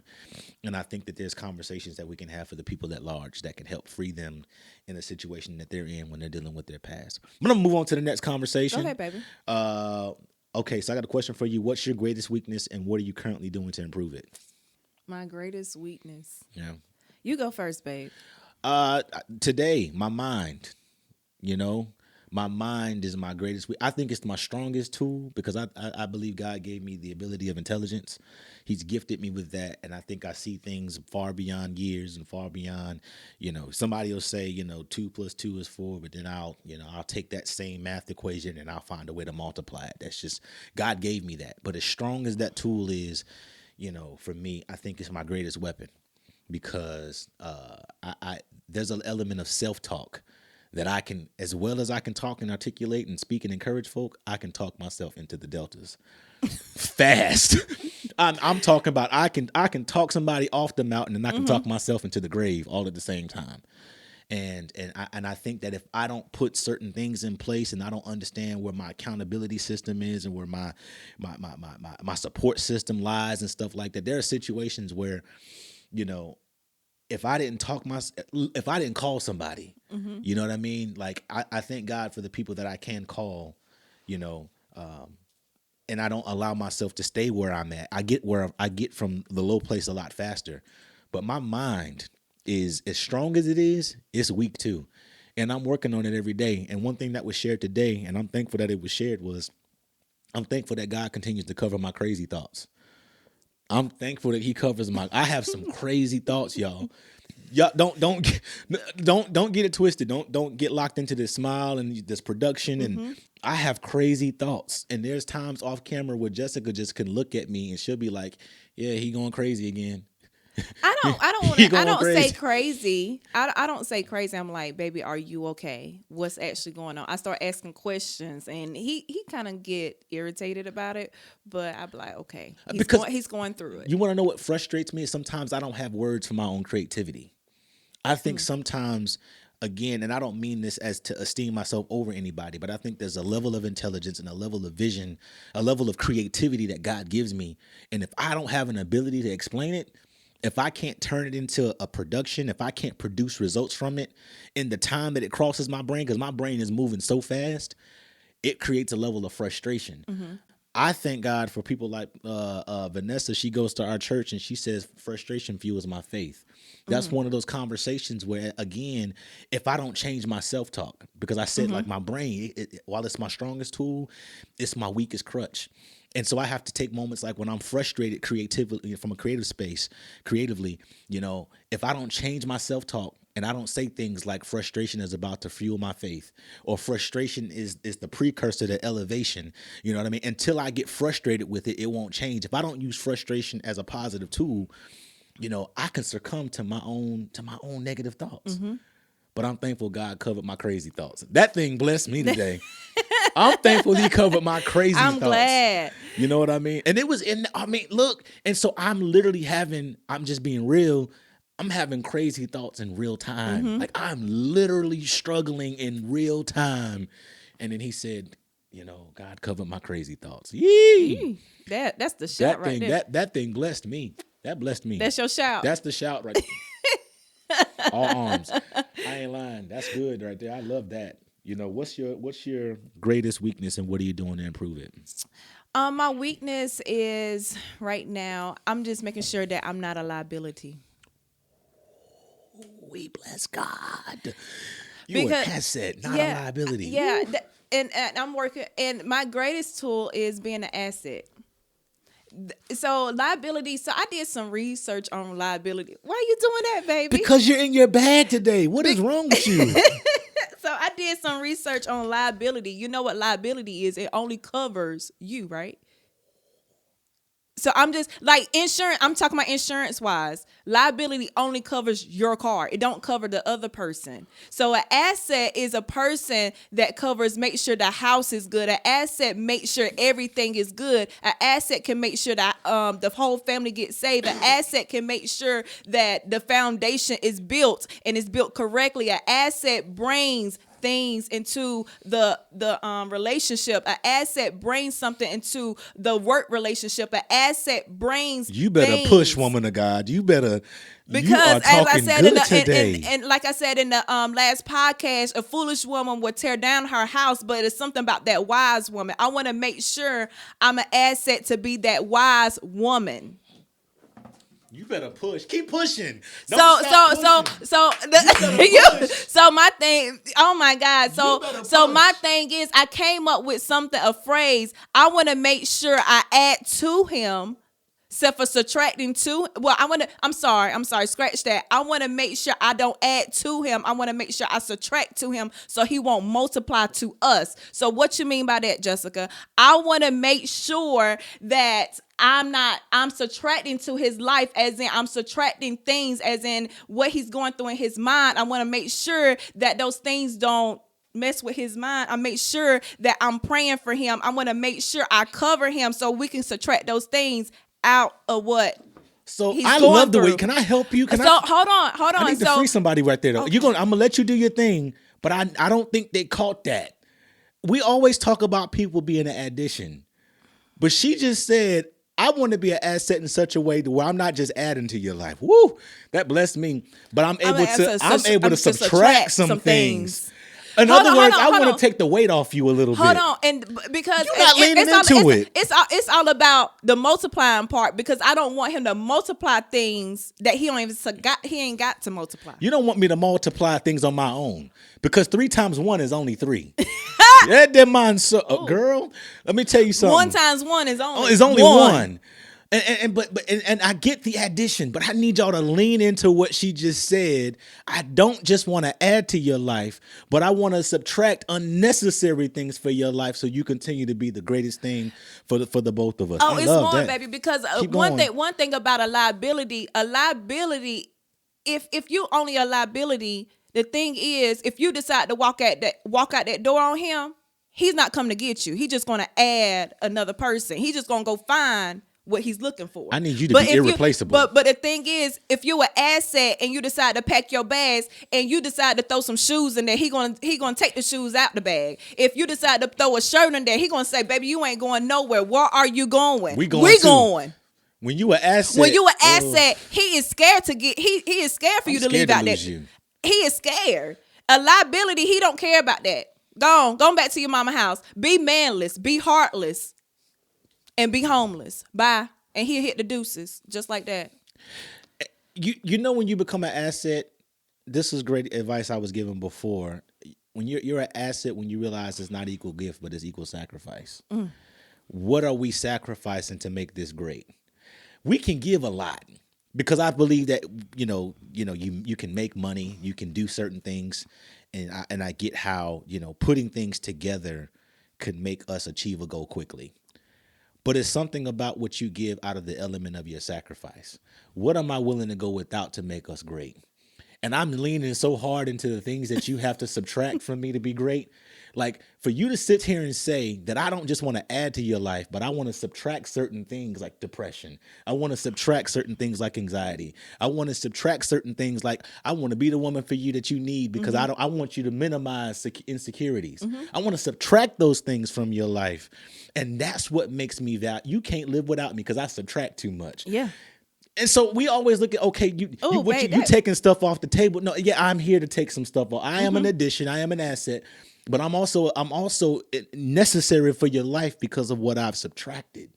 And I think that there's conversations that we can have for the people at large that can help free them in a situation that they're in when they're dealing with their past. I'm going to move on to the next conversation.
Okay, baby.
Okay, so I got a question for you. What's your greatest weakness, and what are you currently doing to improve it?
My greatest weakness.
Yeah.
You go first, babe.
Today, my mind. My mind is my greatest. I think it's my strongest tool because I believe God gave me the ability of intelligence. He's gifted me with that, and I think I see things far beyond years and far beyond. Somebody will say 2 + 2 is 4, but then I'll take that same math equation and I'll find a way to multiply it. That's just God gave me that. But as strong as that tool is, for me, I think it's my greatest weapon. because I there's an element of self talk that I can, as well as I can talk and articulate and speak and encourage folk, I can talk myself into the deltas fast. I'm talking about I can talk somebody off the mountain and I can talk myself into the grave all at the same time. And I think that if I don't put certain things in place and I don't understand where my accountability system is and where my support system lies and stuff like that, there are situations where, you know, if I didn't if I didn't call somebody, you know what I mean? Like I thank God for the people that I can call, you know, and I don't allow myself to stay where I'm at. I get where I get from the low place a lot faster, but my mind is as strong as it is, it's weak too. And I'm working on it every day. And one thing that was shared today, and I'm thankful that it was shared, was I'm thankful that God continues to cover my crazy thoughts. I'm thankful that he covers I have some crazy thoughts, y'all. Y'all don't get it twisted. Don't get locked into this smile and this production. And I have crazy thoughts. And there's times off camera where Jessica just can look at me and she'll be like, yeah, he going crazy again.
I don't say crazy. I don't say crazy. I'm like, baby, are you okay? What's actually going on? I start asking questions, and he kind of get irritated about it, but I be like, okay, he's going through it.
You want to know what frustrates me? Sometimes I don't have words for my own creativity. I think sometimes, again, and I don't mean this as to esteem myself over anybody, but I think there's a level of intelligence and a level of vision, a level of creativity that God gives me, and if I don't have an ability to explain it, if I can't turn it into a production, if I can't produce results from it in the time that it crosses my brain, because my brain is moving so fast, it creates a level of frustration. I thank God for people like Vanessa. She goes to our church and she says, frustration fuels my faith. That's one of those conversations where, again, if I don't change my self-talk, because I said like my brain, while it's my strongest tool, it's my weakest crutch. And so I have to take moments like when I'm frustrated creatively from a creative space, creatively, you know, if I don't change my self-talk and I don't say things like frustration is about to fuel my faith or frustration is the precursor to elevation, you know what I mean? Until I get frustrated with it, it won't change. If I don't use frustration as a positive tool, you know, I can succumb to my own negative thoughts. But I'm thankful God covered my crazy thoughts. That thing blessed me today. I'm thankful he covered my crazy thoughts.
I'm glad.
You know what I mean? And it was look, and so I'm just being real, I'm having crazy thoughts in real time. Like I'm literally struggling in real time. And then he said, you know, God covered my crazy thoughts. Yee!
That's the shout right there.
That thing blessed me. That blessed me.
That's your shout.
That's the shout right there. All arms. I ain't lying. That's good right there. I love that. You know, what's your greatest weakness and what are you doing to improve it?
My weakness is right now, I'm just making sure that I'm not a liability.
We bless God. You're an asset, not a liability.
Yeah. And I'm working, and my greatest tool is being an asset. So liability. So I did some research on liability. Why are you doing that, baby?
Because you're in your bag today. What is wrong with you?
So I did some research on liability. You know what liability is? It only covers you, right? So I'm just like insurance. I'm talking about insurance wise. Liability only covers your car. It don't cover the other person. So an asset is a person that covers, make sure the house is good. An asset makes sure everything is good. An asset can make sure that the whole family gets saved. An asset can make sure that the foundation is built and is built correctly. An asset brings things into the relationship. An asset brings something into the work relationship. An asset brings
you better
things.
Push, woman of God. You better,
because
you are
as I
talking
said
good today.
and like I said in the last podcast, a foolish woman would tear down her house, but it's something about that wise woman. I want to make sure I'm an asset to be that wise woman.
You better push. Keep pushing.
So my thing, oh my God. So my thing is I came up with something, a phrase. I want to make sure I add to him So for subtracting two, well, I'm sorry, scratch that. I want to make sure I don't add to him. I want to make sure I subtract to him so he won't multiply to us. So what you mean by that, Jessica? I want to make sure that I'm subtracting to his life, as in I'm subtracting things as in what he's going through in his mind. I want to make sure that those things don't mess with his mind. I make sure that I'm praying for him. I want to make sure I cover him so we can subtract those things out of what
So
he's
I
going
love the way.
through.
Can I help you?
Hold on.
I need to free somebody right there though.
Okay.
I'm gonna let you do your thing, but I don't think they caught that. We always talk about people being an addition, but she just said, I want to be an asset in such a way to where I'm not just adding to your life. Woo, that blessed me. But I'm able to subtract some things. In other words, I want to take the weight off you a little bit.
Hold on, and because
you're not leaning into it.
It's all about the multiplying part, because I don't want him to multiply things that he ain't got to multiply.
You don't want me to multiply things on my own, because 3 times 1 is only 3. That mind, girl. Let me tell you something.
1 times 1 is
only 1. And I get the addition, but I need y'all to lean into what she just said. I don't just want to add to your life, but I want to subtract unnecessary things for your life so you continue to be the greatest thing for the both of us.
Oh,
I
it's
love
more,
that.
baby, because
Keep
one thing about a liability, if you only a liability, the thing is, if you decide to walk out that door on him, he's not coming to get you. He's just going to add another person. He's just going to go find what he's looking for.
I need you to be irreplaceable.
But the thing is, if you're an asset and you decide to pack your bags and you decide to throw some shoes in there, he gonna take the shoes out the bag. If you decide to throw a shirt in there, he gonna say, "Baby, you ain't going nowhere. Where are you going?
We going. When you an asset,
he is scared to get. He is scared for you to leave out there. He is scared. A liability. He don't care about that. Go back to your mama house. Be manless. Be heartless. And be homeless. Bye. And he'll hit the deuces just like that.
You know, when you become an asset, this is great advice I was given before. When you're an asset, when you realize it's not equal gift, but it's equal sacrifice. What are we sacrificing to make this great? We can give a lot, because I believe that you can make money, you can do certain things, and I get how putting things together could make us achieve a goal quickly. But it's something about what you give out of the element of your sacrifice. What am I willing to go without to make us great? And I'm leaning so hard into the things that you have to subtract from me to be great. Like, for you to sit here and say that I don't just want to add to your life, but I want to subtract certain things like depression. I want to subtract certain things like anxiety. I want to subtract certain things like I want to be the woman for you that you need, because I want you to minimize insecurities. I want to subtract those things from your life. And that's what makes me you can't live without me, because I subtract too much.
Yeah.
And so we always look at, okay, you taking stuff off the table. No, yeah, I'm here to take some stuff off. I am an addition. I am an asset, but I'm also necessary for your life because of what I've subtracted.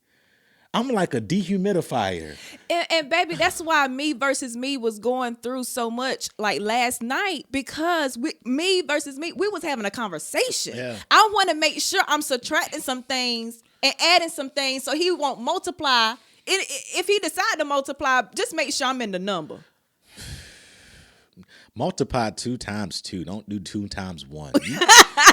I'm like a dehumidifier.
And baby, that's why Me Versus Me was going through so much like last night, because Me Versus Me, we was having a conversation.
Yeah.
I want to make sure I'm subtracting some things and adding some things so he won't multiply. If he decide to multiply, just make sure I'm in the number.
Multiply 2 times 2. Don't do 2 times 1.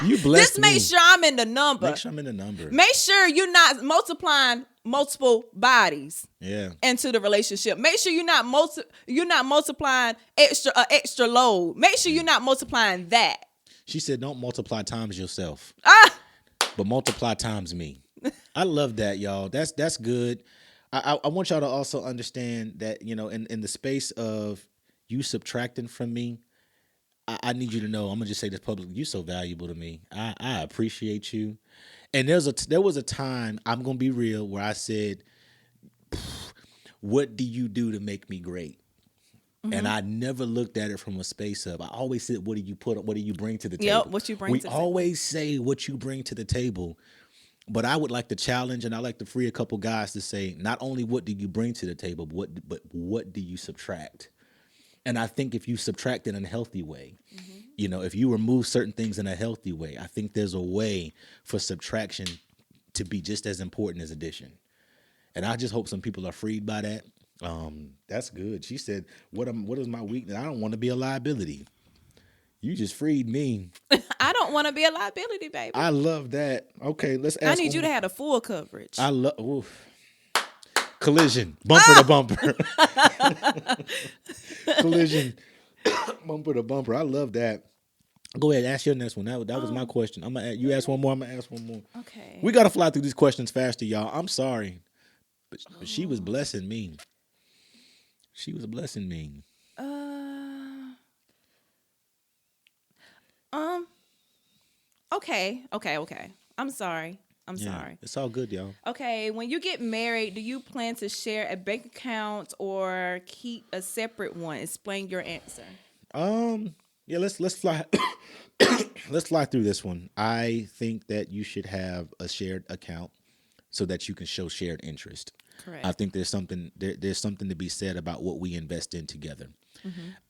You blessed
Just make sure I'm in the number.
Make sure I'm in the number.
Make sure you're not multiplying multiple bodies into the relationship. Make sure you're not multiplying extra load. Make sure you're not multiplying that.
She said, don't multiply times yourself, but multiply times me. I love that, y'all. That's good. I want y'all to also understand that, in the space of you subtracting from me, I need you to know, I'm going to just say this publicly, you're so valuable to me. I appreciate you. And there was a time, I'm going to be real, where I said, what do you do to make me great? And I never looked at it from a space of, I always said, what do you bring to the table?
Yep, what you bring to the table.
We always say what you bring to the table. But I would like to challenge, and I like to free a couple guys to say, not only what do you bring to the table, but what do you subtract? And I think if you subtract in a healthy way, if you remove certain things in a healthy way, I think there's a way for subtraction to be just as important as addition. And I just hope some people are freed by that. That's good. She said, what is my weakness? I don't want to be a liability. You just freed me.
I don't want to be a liability, baby.
I love that. Okay, let's
I
ask.
need you to have the full coverage.
I love collision, bumper to bumper, collision, bumper to bumper. I love that. Go ahead, ask your next one. That was my question. You ask one more. I'm gonna ask one more.
Okay.
We gotta fly through these questions faster, y'all. I'm sorry, but she was blessing me. She was blessing me.
Okay. I'm sorry.
It's all good, y'all.
Okay, when you get married, do you plan to share a bank account or keep a separate one? Explain your answer.
Yeah, let's fly. Let's fly through this one. I think that you should have a shared account so that you can show shared interest.
Correct.
I think there's something to be said about what we invest in together.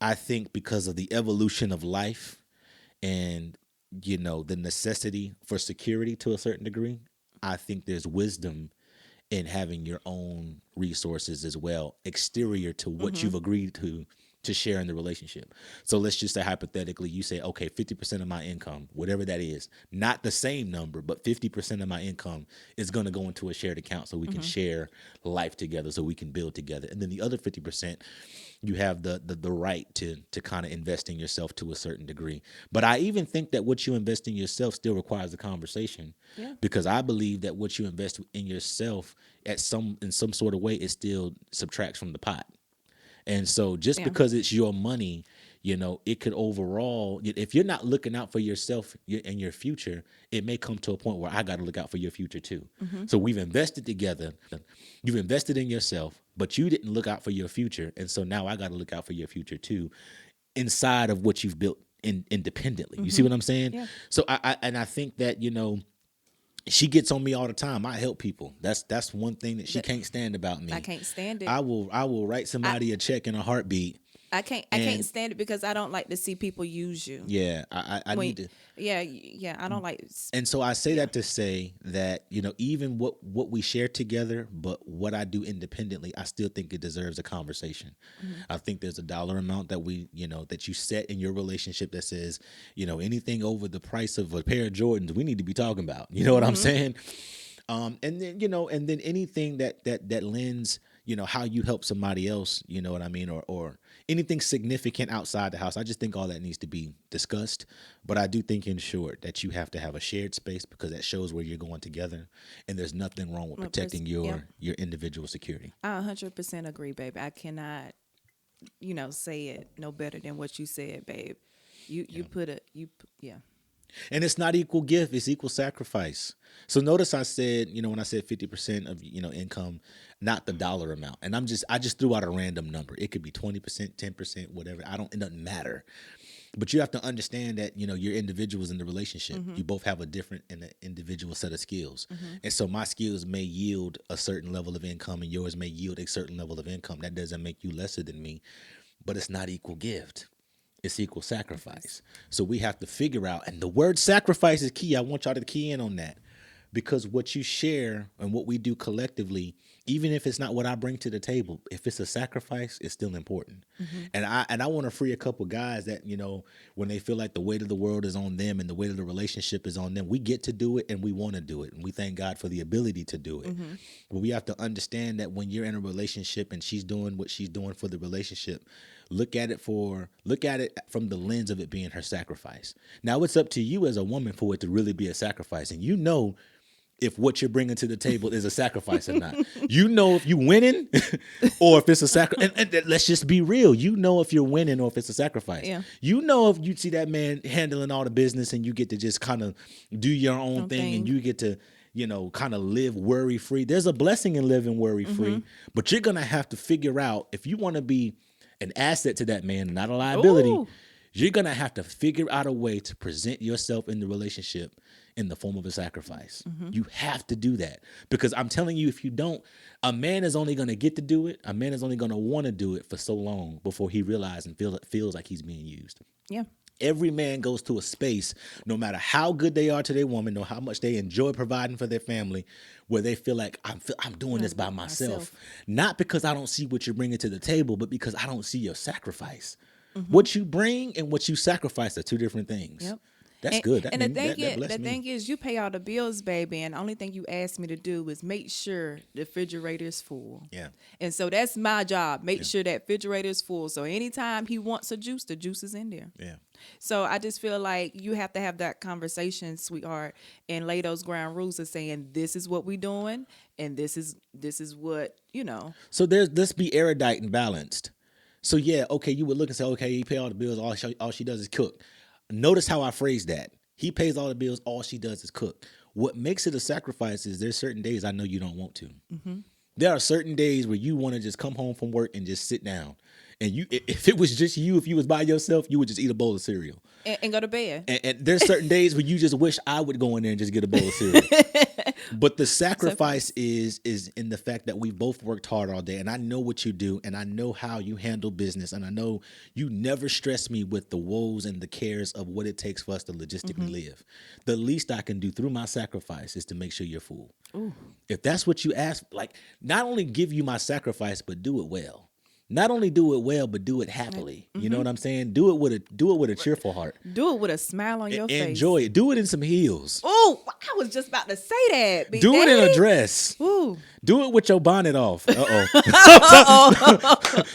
I think because of the evolution of life and the necessity for security to a certain degree, I think there's wisdom in having your own resources as well, exterior to what you've agreed to share in the relationship. So let's just say hypothetically, you say, okay, 50% of my income, whatever that is, not the same number, but 50% of my income is going to go into a shared account so we can share life together, so we can build together. And then the other 50%, you have the right to kind of invest in yourself to a certain degree. But I even think that what you invest in yourself still requires a conversation.
Yeah.
Because I believe that what you invest in yourself in some sort of way, it still subtracts from the pot. And so just because it's your money, it could overall, if you're not looking out for yourself and your future, it may come to a point where I got to look out for your future too. So we've invested together. You've invested in yourself, but you didn't look out for your future. And so now I got to look out for your future too, inside of what you've built independently. You see what I'm saying?
Yeah.
So I think that, she gets on me all the time. I help people. That's one thing that she can't stand about me.
I can't stand it.
I will write somebody a check in a heartbeat.
I can't stand it because I don't like to see people use you.
Yeah, I need to.
Yeah, I don't like.
And so I say that to say that, even what we share together, but what I do independently, I still think it deserves a conversation. I think there's a dollar amount that that you set in your relationship that says, anything over the price of a pair of Jordans, we need to be talking about. You know what I'm saying? And then anything that lends, how you help somebody else, you know what I mean, or anything significant outside the house. I just think all that needs to be discussed. But I do think, in short, that you have to have a shared space because that shows where you're going together, and there's nothing wrong with protecting your individual security.
I 100% agree, babe. I cannot, say it no better than what you said, babe.
And it's not equal gift, it's equal sacrifice. So notice I said, when I said 50% of, income, not the dollar amount. And I just threw out a random number. It could be 20%, 10%, whatever. It doesn't matter. But you have to understand that, you're individuals in the relationship. You both have a different and an individual set of skills. And so my skills may yield a certain level of income and yours may yield a certain level of income. That doesn't make you lesser than me, but it's not equal gift. It's equal sacrifice. So we have to figure out, and the word sacrifice is key. I want y'all to key in on that, because what you share and what we do collectively, even if it's not what I bring to the table, if it's a sacrifice, it's still important. And I want to free a couple guys that, when they feel like the weight of the world is on them and the weight of the relationship is on them, we get to do it and we want to do it. And we thank God for the ability to do it. But we have to understand that when you're in a relationship and she's doing what she's doing for the relationship, look at it from the lens of it being her sacrifice. Now it's up to you as a woman for it to really be a sacrifice. And if what you're bringing to the table is a sacrifice or not. If you're winning or if it's a sacrifice. And let's just be real. If you're winning or if it's a sacrifice.
Yeah.
If you see that man handling all the business and you get to just kind of do your own thing and you get to, kind of live worry-free. There's a blessing in living worry-free. But you're going to have to figure out, if you want to be an asset to that man and not a liability, you're going to have to figure out a way to present yourself in the relationship in the form of a sacrifice. You have to do that, because I'm telling you, if you don't, a man is only going to get to do it. A man is only going to want to do it for so long before he realizes and feels like he's being used.
Yeah.
Every man goes to a space, no matter how good they are to their woman, or how much they enjoy providing for their family, where they feel like I'm doing this by myself. Not because I don't see what you're bringing to the table, but because I don't see your sacrifice. What you bring and what you sacrifice are two different things.
Yep.
That's good. That,
And the
mean,
thing
that
is,
blessed
the
me.
thing is, you pay all the bills, baby, and the only thing you asked me to do was make sure the refrigerator is full.
Yeah.
And so that's my job. Make sure that refrigerator is full. So anytime he wants a juice, the juice is in there.
Yeah.
So I just feel like you have to have that conversation, sweetheart, and lay those ground rules of saying this is what we're doing, and this is what
So let's be erudite and balanced. So yeah, okay, you would look and say, okay, he pay all the bills, all she does is cook. Notice how I phrased that. He pays all the bills, all she does is cook. What makes it a sacrifice is there's certain days I know you don't want to. There are certain days where you want to just come home from work and just sit down. And if it was just you, if you was by yourself, you would just eat a bowl of cereal.
And go to bed.
And there's certain days where you just wish I would go in there and just get a bowl of cereal. But the sacrifice is in the fact that we both worked hard all day, and I know what you do, and I know how you handle business, and I know you never stress me with the woes and the cares of what it takes for us to logistically live. The least I can do through my sacrifice is to make sure you're full. Ooh. If that's what you ask, like, not only give you my sacrifice, but do it well. Not only do it well, but do it happily. You know what I'm saying? Do it with a cheerful heart.
Do it with a smile on your face.
Enjoy it. Do it in some heels.
Oh, I was just about to say that.
Do it in a dress.
Ooh.
Do it with your bonnet off. Uh-oh.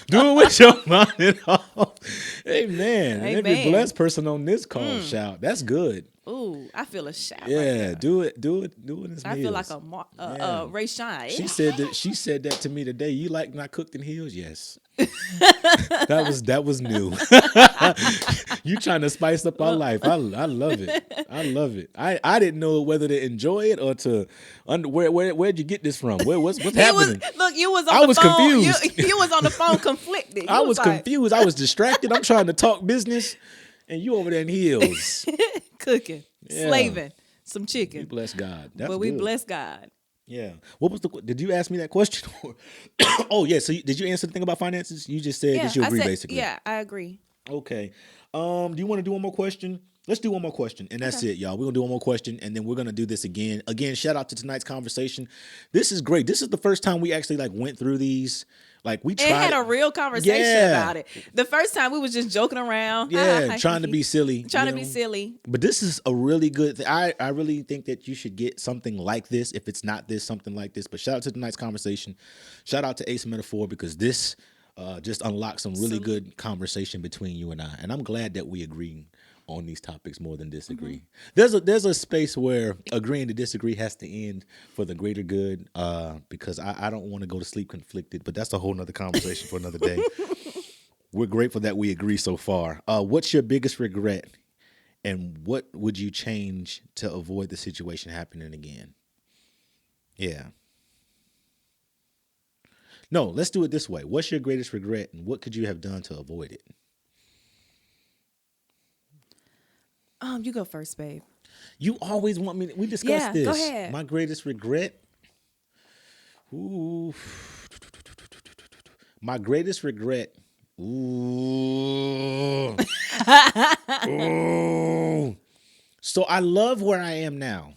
Do it with your bonnet off. Amen. And every blessed person on this call shout. That's good.
Ooh, I feel a shout.
Yeah,
right
do it in some
I
heels.
feel like a Ray Shine.
She said that to me today. You like not cooked in heels? Yes. that was new. You trying to spice up our life. I love it. I love it. I didn't know whether to enjoy it or to where'd you get this from? What's happening?
You was on the phone.
Confused.
You was on the phone conflicted.
I was confused. I was distracted. I'm trying to talk business and you over there in heels.
Cooking, slaving, some chicken.
We bless God. That's
but we
good.
bless God.
Yeah. What was did you ask me that question? Oh, yeah. So did you answer the thing about finances? You just said that you agree, basically.
Yeah, I agree.
Okay. Do you want to do one more question? Let's do one more question, and that's it, y'all. We're going to do one more question, and then we're going to do this again. Again, shout out to tonight's conversation. This is great. This is the first time we actually, went through these. We tried.
And had a real conversation about it. The first time we was just joking around.
Yeah, trying to be silly.
Trying to be silly.
But this is a really good thing. I really think that you should get something like this. If it's not this, something like this. But shout out to tonight's conversation. Shout out to Ace Metaphor, because this just unlocked some really good conversation between you and I. And I'm glad that we agreed on these topics more than disagree. There's a space where agreeing to disagree has to end for the greater good, because I don't want to go to sleep conflicted, but that's a whole nother conversation for another day. We're grateful that we agree so far. What's your biggest regret, and what would you change to avoid the situation happening again? Yeah. No, let's do it this way. What's your greatest regret, and what could you have done to avoid it?
You go first, babe.
You always want me. We discussed this.
Go ahead.
My greatest regret. Ooh. My greatest regret. Ooh. Ooh. So I love where I am now,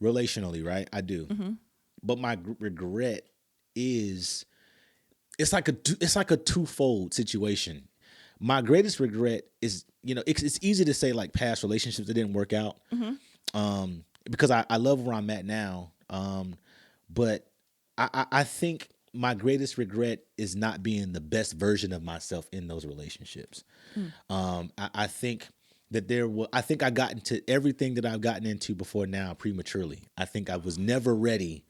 relationally, right? I do. But my regret is, it's like a twofold situation. My greatest regret is, it's easy to say past relationships that didn't work out, because I love where I'm at now. But I think my greatest regret is not being the best version of myself in those relationships. I think that I think I got into everything that I've gotten into before now prematurely. I think I was never ready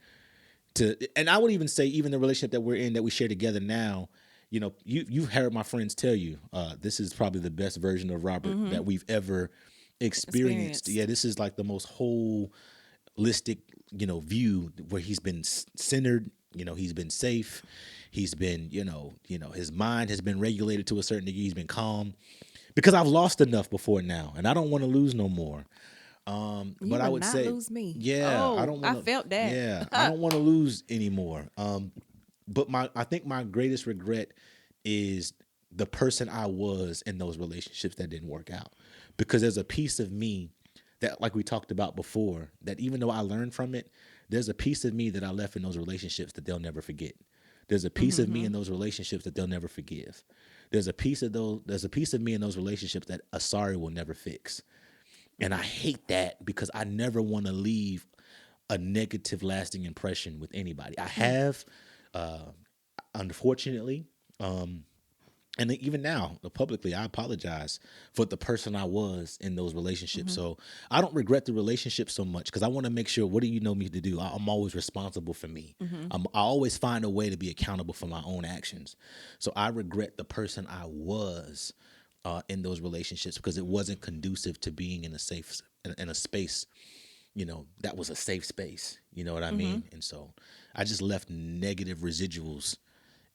to, and I would even say even the relationship that we're in, that we share together now, you've heard my friends tell you, this is probably the best version of Robert that we've ever experienced. Yeah, this is the most holistic, view, where he's been centered, he's been safe, he's been, his mind has been regulated to a certain degree, he's been calm, because I've lost enough before now, and I don't want to lose no more. But I would
not
say,
lose me.
Yeah, I don't.
I felt that.
Yeah, I don't want to lose anymore. But I think my greatest regret is the person I was in those relationships that didn't work out. Because there's a piece of me that, like we talked about before, that even though I learned from it, there's a piece of me that I left in those relationships that they'll never forget. There's a piece of me in those relationships that they'll never forgive. There's a piece of me in those relationships that a sorry will never fix. And I hate that because I never want to leave a negative lasting impression with anybody. I have, unfortunately, and even now, publicly, I apologize for the person I was in those relationships. So I don't regret the relationship so much because I want to make sure, what do you know me to do? I'm always responsible for me. I always find a way to be accountable for my own actions. So I regret the person I was in those relationships because it wasn't conducive to being in a space, that was a safe space. You know what I mean? And so I just left negative residuals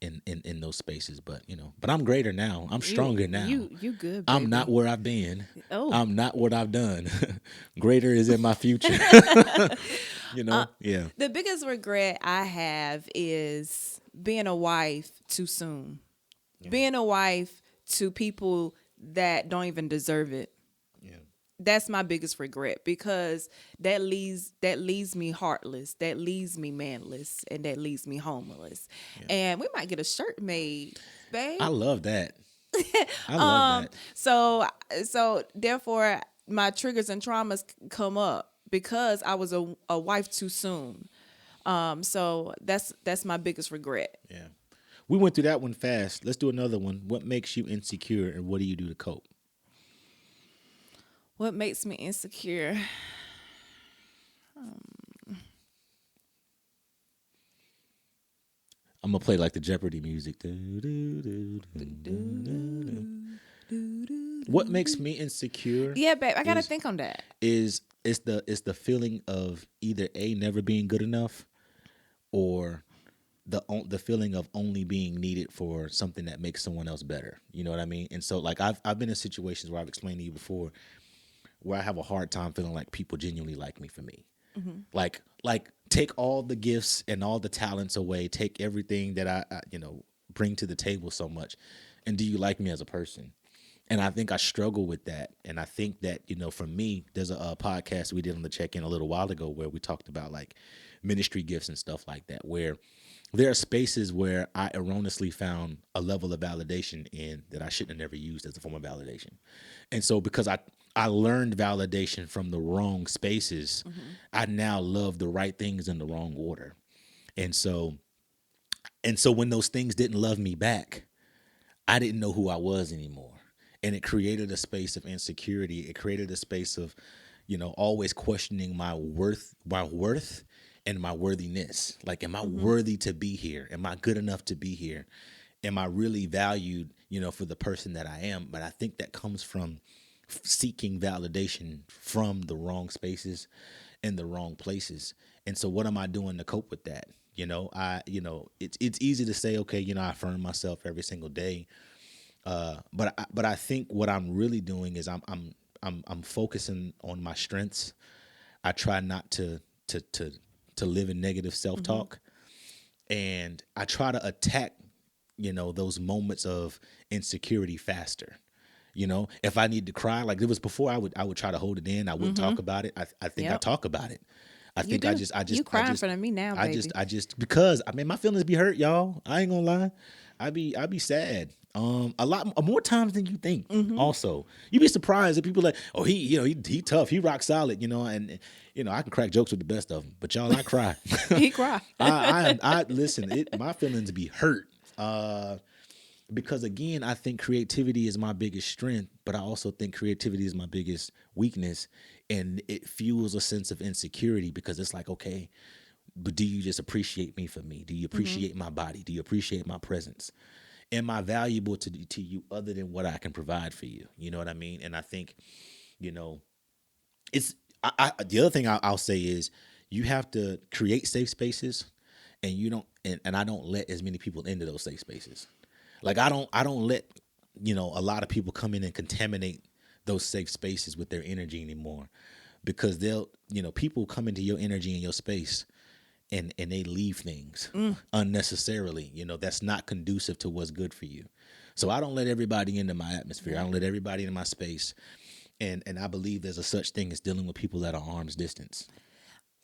in those spaces, but I'm greater now. I'm stronger now.
You good, baby.
I'm not where I've been.
Oh.
I'm not what I've done. Greater is in my future. Yeah.
The biggest regret I have is being a wife too soon. Yeah. Being a wife to people that don't even deserve it.
Yeah.
That's my biggest regret because that leaves me heartless, that leaves me manless, and that leaves me homeless. Yeah. And we might get a shirt made, babe.
I love that. I love that.
So therefore, my triggers and traumas come up because I was a wife too soon. So that's my biggest regret.
Yeah. We went through that one fast. Let's do another one. What makes you insecure, and what do you do to cope?
What makes me insecure?
I'm gonna play like the Jeopardy music. What makes me insecure?
Yeah, babe, I gotta think on that.
Is the feeling of either A, never being good enough, or the feeling of only being needed for something that makes someone else better. You know what I mean? And so like I've been in situations where I've explained to you before where I have a hard time feeling like people genuinely like me for me. Mm-hmm. Like take all the gifts and all the talents away, take everything that I bring to the table so much, and do you like me as a person? And I think I struggle with that. And I think that, for me, there's a podcast we did on the check-in a little while ago where we talked about like ministry gifts and stuff like that, where there are spaces where I erroneously found a level of validation in that I shouldn't have never used as a form of validation. And so because I learned validation from the wrong spaces, mm-hmm. I now love the right things in the wrong order. And so when those things didn't love me back, I didn't know who I was anymore. And it created a space of insecurity. It created a space of, always questioning my worth and my worthiness. Like, am I mm-hmm. worthy to be here? Am I good enough to be here? Am I really valued, for the person that I am? But I think that comes from seeking validation from the wrong spaces and the wrong places. And so what am I doing to cope with that? It's easy to say, okay, I affirm myself every single day. But I think what I'm really doing is I'm focusing on my strengths. I try not to live in negative self-talk, mm-hmm. and I try to attack, those moments of insecurity faster. If I need to cry, like it was before, I would try to hold it in. I wouldn't mm-hmm. talk about it. I think I talk about it. I think I just
you cry in front of me now, baby.
I just because my feelings be hurt, y'all. I ain't gonna lie. I be sad. A lot more times than you think. Mm-hmm. Also, you'd be surprised that people like, oh, he tough, he rock solid, and I can crack jokes with the best of them, but y'all, I cry.
He cry.
I listen. My feelings be hurt. Because again, I think creativity is my biggest strength, but I also think creativity is my biggest weakness, and it fuels a sense of insecurity because it's like, okay, but do you just appreciate me for me? Do you appreciate mm-hmm. my body? Do you appreciate my presence? Am I valuable to you other than what I can provide for you? You know what I mean? And I think, it's the other thing I'll say is you have to create safe spaces, and you don't, and I don't let as many people into those safe spaces. Like I don't let, a lot of people come in and contaminate those safe spaces with their energy anymore, because people come into your energy and your space and they leave things unnecessarily, that's not conducive to what's good for you. So I don't let everybody into my atmosphere. I don't let everybody into my space. And I believe there's a such thing as dealing with people at an arm's distance.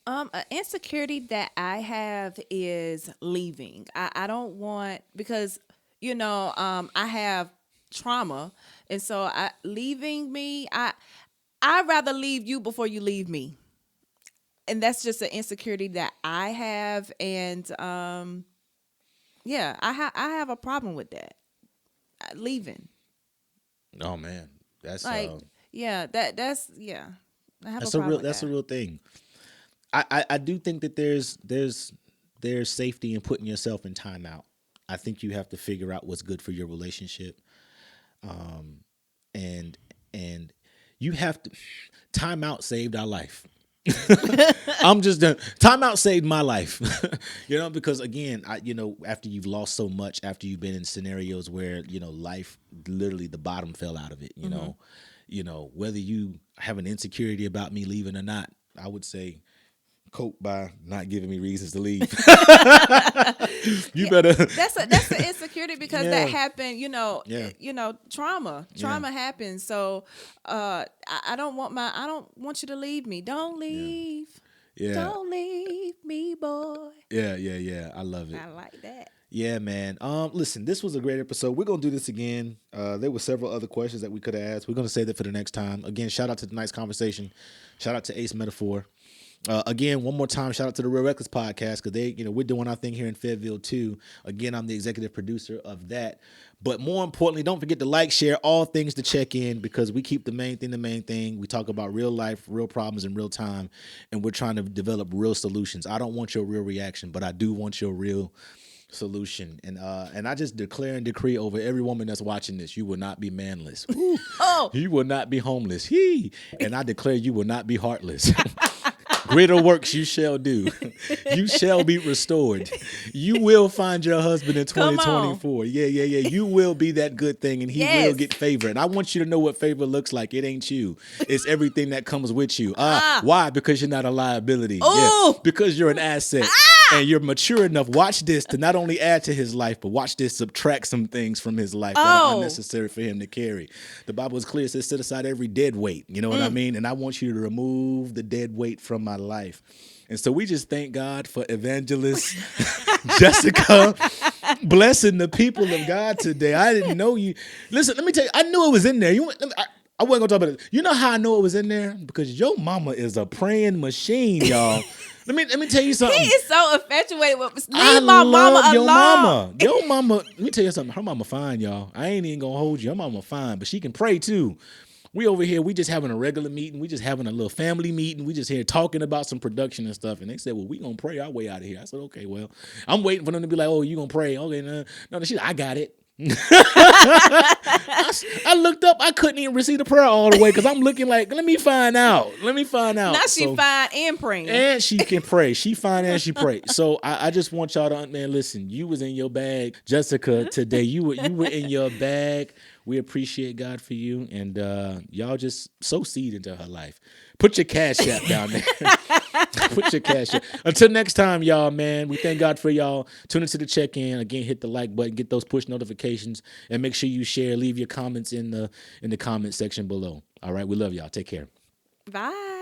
An insecurity that I have is leaving. I don't want, because I have trauma, and so leaving me. I'd rather leave you before you leave me, and that's just an insecurity that I have, and yeah, I have a problem with that, leaving.
Oh man, that's
Like, yeah, that's yeah, I have a
that's a
problem
real
with
that's a
that.
real thing. I do think that there's safety in putting yourself in timeout. I think you have to figure out what's good for your relationship, and and you have to. Timeout saved our life. I'm just done. Timeout saved my life. Because again, after you've lost so much, after you've been in scenarios where life literally the bottom fell out of it. Whether you have an insecurity about me leaving or not, I would say cope by not giving me reasons to leave. You
Yeah,
better.
that's an insecurity because that
Yeah,
happened.
yeah, yeah,
trauma happens. So I don't want you to leave me.
yeah, yeah,
Don't leave me, boy.
yeah. I love it.
I like that.
Yeah, man. Listen, this was a great episode. We're gonna do this again. There were several other questions that we could have asked. We're gonna save that for the next time. Again, shout out to tonight's conversation. Shout out to Ace Metaphor. Again, one more time, shout out to the Real Reckless podcast because we're doing our thing here in Fayetteville too. Again, I'm the executive producer of that. But more importantly, don't forget to like, share, all things to check in because we keep the main thing the main thing. We talk about real life, real problems in real time, and we're trying to develop real solutions. I don't want your real reaction, but I do want your real solution. And I just declare and decree over every woman that's watching this, you will not be manless. Woo.
Oh,
You will not be homeless. And I declare you will not be heartless. Greater works you shall do. You shall be restored. You will find your husband in
come on.
2024. Yeah. You will be that good thing and he will
Yes.
get favor. And I want you to know what favor looks like. It ain't you. It's everything that comes with you. Why? Because you're not a liability. Yeah.
Ooh.
Because you're an asset. And you're mature enough. Watch this to not only add to his life, but watch this subtract some things from his life that are unnecessary for him to carry. The Bible is clear. It says set aside every dead weight. You know what I mean? And I want you to remove the dead weight from my life. And so we just thank God for Evangelist Jessica blessing the people of God today. I didn't know you. Listen, let me tell you, I knew it was in there. I wasn't gonna talk about it. You know how I know it was in there? Because your mama is a praying machine, y'all. Let me tell you something.
He is so infatuated with
I
leave my
love
mama alone.
your mama. Your mama. Let me tell you something. Her mama fine, y'all. I ain't even gonna hold you. Her mama fine, but she can pray too. We over here, we just having a regular meeting. We just having a little family meeting. We just here talking about some production and stuff. And they said, well, we gonna pray our way out of here. I said, okay, well, I'm waiting for them to be like, oh, you gonna pray? Okay, no, she's like, I got it. I looked up. I couldn't even receive the prayer all the way because I'm looking like, let me find out.
Now she fine and praying.
And she can pray. She fine and she pray. So I just want y'all to, man, listen, you was in your bag. Jessica, today, you were in your bag. We appreciate God for you. And y'all just sow seed into her life. Put your cash app down there. Put your cash app. Until next time, y'all, man, we thank God for y'all. Tune into the check-in. Again, hit the like button, get those push notifications, and make sure you share. Leave your comments in the comment section below. All right, we love y'all. Take care.
Bye.